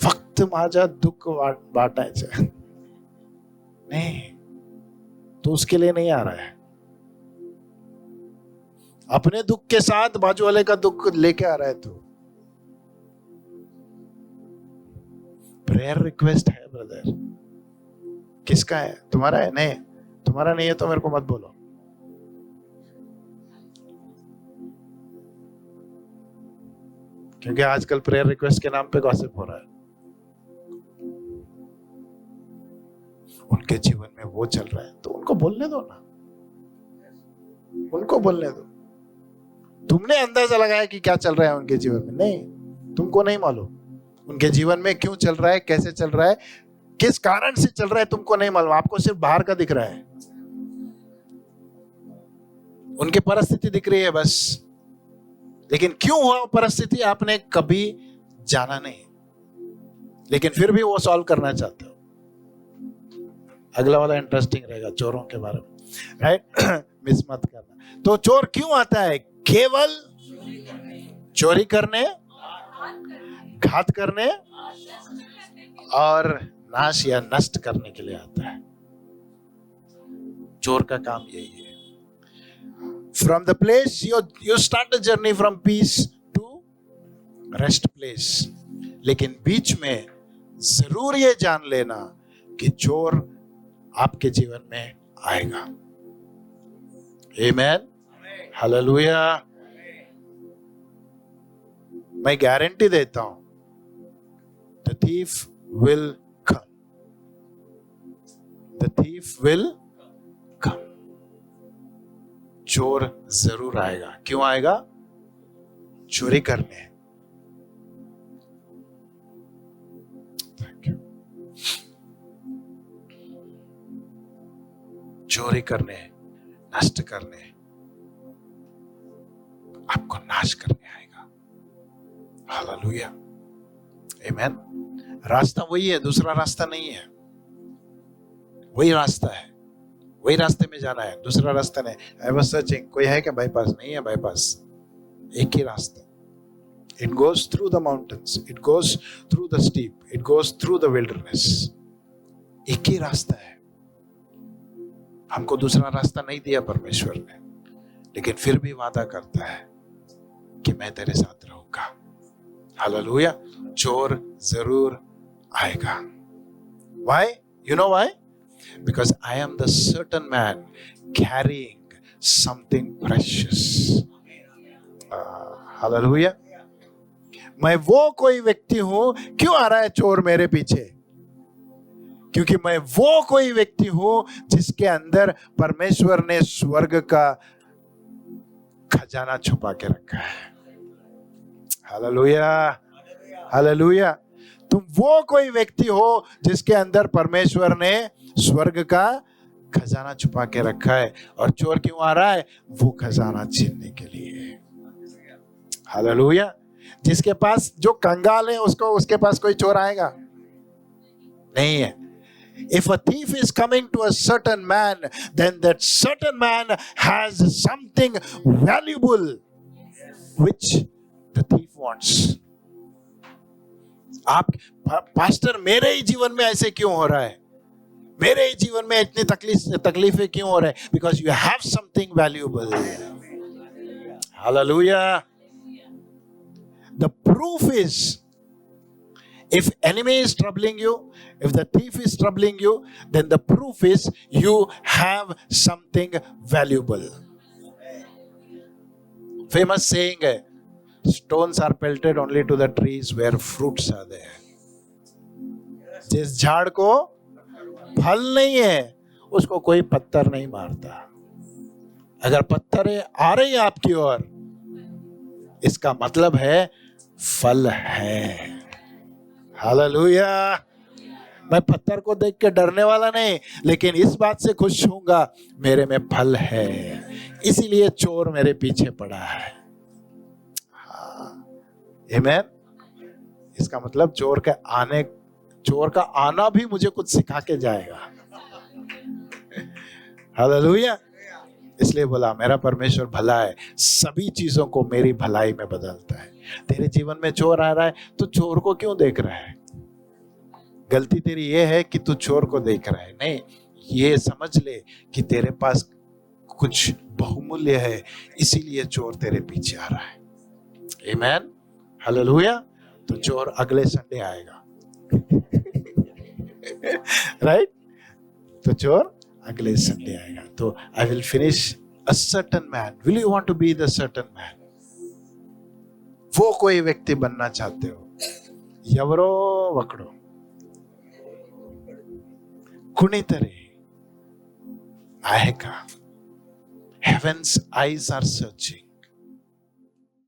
फक्त माझा दुख वाटायचं नहीं, तो उसके लिए नहीं आ रहा है। अपने दुख के साथ बाजू वाले का दुख लेके आ रहा है। तो प्रेयर रिक्वेस्ट है ब्रदर, किसका है? तुम्हारा है? नहीं, तुम्हारा नहीं है तो मेरे को मत बोलो। क्योंकि आजकल प्रेयर रिक्वेस्ट के नाम पे गॉसिप हो रहा है। उनके जीवन में वो चल रहा है तो उनको बोलने दो ना, उनको बोलने दो। तुमने अंदाजा लगाया कि क्या चल रहा है उनके जीवन में? नहीं, तुमको नहीं मालूम उनके जीवन में क्यों चल रहा है, कैसे चल रहा है, किस कारण से चल रहा है, तुमको नहीं मालूम। आपको सिर्फ बाहर का दिख रहा है, उनकी परिस्थिति दिख रही है बस, लेकिन क्यों हुआ परिस्थिति आपने कभी जाना नहीं, लेकिन फिर भी वो सॉल्व करना चाहते हो। अगला वाला इंटरेस्टिंग रहेगा, चोरों के बारे में, राइट? मिस मत करना। तो चोर क्यों आता है? केवल चोरी करने, घात करने और नाश या नष्ट करने के लिए आता है। चोर का काम यही है। From the place you start the journey from peace to rest place, लेकिन बीच में जरूर ये जान लेना कि चोर आपके जीवन में आएगा। Amen, hallelujah. मैं गारंटी देता हूं, the thief will come, the thief will come। चोर जरूर आएगा। क्यों आएगा? चोरी करने। चोरी करने, नष्ट करने, आपको नाश करने आएगा। हालेलुया, आमेन। रास्ता वही है, दूसरा रास्ता नहीं है। वही रास्ता है, वही रास्ते में जाना है, दूसरा रास्ता नहीं। आई वाज सर्चिंग, कोई है क्या बाईपास? नहीं है बाईपास, एक ही रास्ता। It goes through the mountains, it goes through the steep, it goes through the wilderness. एक ही रास्ता है। हमको दूसरा रास्ता नहीं दिया परमेश्वर ने, लेकिन फिर भी वादा करता है कि मैं तेरे साथ रहूंगा। हालेलुया। चोर जरूर आएगा। Why? You know why? Because I am the certain man carrying something precious. Hallelujah. मैं वो कोई व्यक्ति हूं। क्यों आ रहा है चोर मेरे पीछे? क्योंकि मैं वो कोई व्यक्ति हूं जिसके अंदर परमेश्वर ने स्वर्ग का खजाना छुपा के रखा है। Hallelujah, hallelujah. तुम वो कोई व्यक्ति हो जिसके अंदर परमेश्वर ने स्वर्ग का खजाना छुपा के रखा है। और चोर क्यों आ रहा है? वो खजाना छीनने के लिए। हालेलुया। जिसके पास, जो कंगाल है, उसके पास कोई चोर आएगा नहीं है। If a thief is coming to a certain man, then that certain man has something valuable which the thief wants. आप पास्टर, मेरे ही जीवन में ऐसे क्यों हो रहा है? मेरे ही जीवन में इतनी तकलीफें क्यों हो रहे हैं? Because you have something valuable. Hallelujah. The proof is, if enemy is troubling you, if the thief is troubling you, then the proof is you have something valuable. Famous saying है, stones are pelted only to the trees where fruits are there. जिस झाड़ को फल नहीं है, उसको कोई पत्थर नहीं मारता। अगर पत्थर आ रही है आपकी ओर, इसका मतलब है फल है। हालेलुया। मैं पत्थर को देख के डरने वाला नहीं, लेकिन इस बात से खुश होऊंगा मेरे में फल है, इसीलिए चोर मेरे पीछे पड़ा है। आमेन। इसका मतलब चोर का आना भी मुझे कुछ सिखा के जाएगा। हालेलुया। इसलिए बोला मेरा परमेश्वर भला है, सभी चीजों को मेरी भलाई में बदलता है। तेरे जीवन में चोर आ रहा है तो चोर को क्यों देख रहा है? गलती तेरी ये है कि तू चोर को देख रहा है। नहीं, ये समझ ले कि तेरे पास कुछ बहुमूल्य है, इसीलिए चोर तेरे पीछे आ रहा है। आमेन। हालेलुया। तो चोर अगले संडे आएगा। राइट? तो चोर अगले संडे आएगा। तो I will finish a certain man. Will you want to be the certain man? वो कोई व्यक्ति बनना चाहते हो? ఎవరో ఒకడు कुणीतरी आएगा। Heaven's eyes are searching.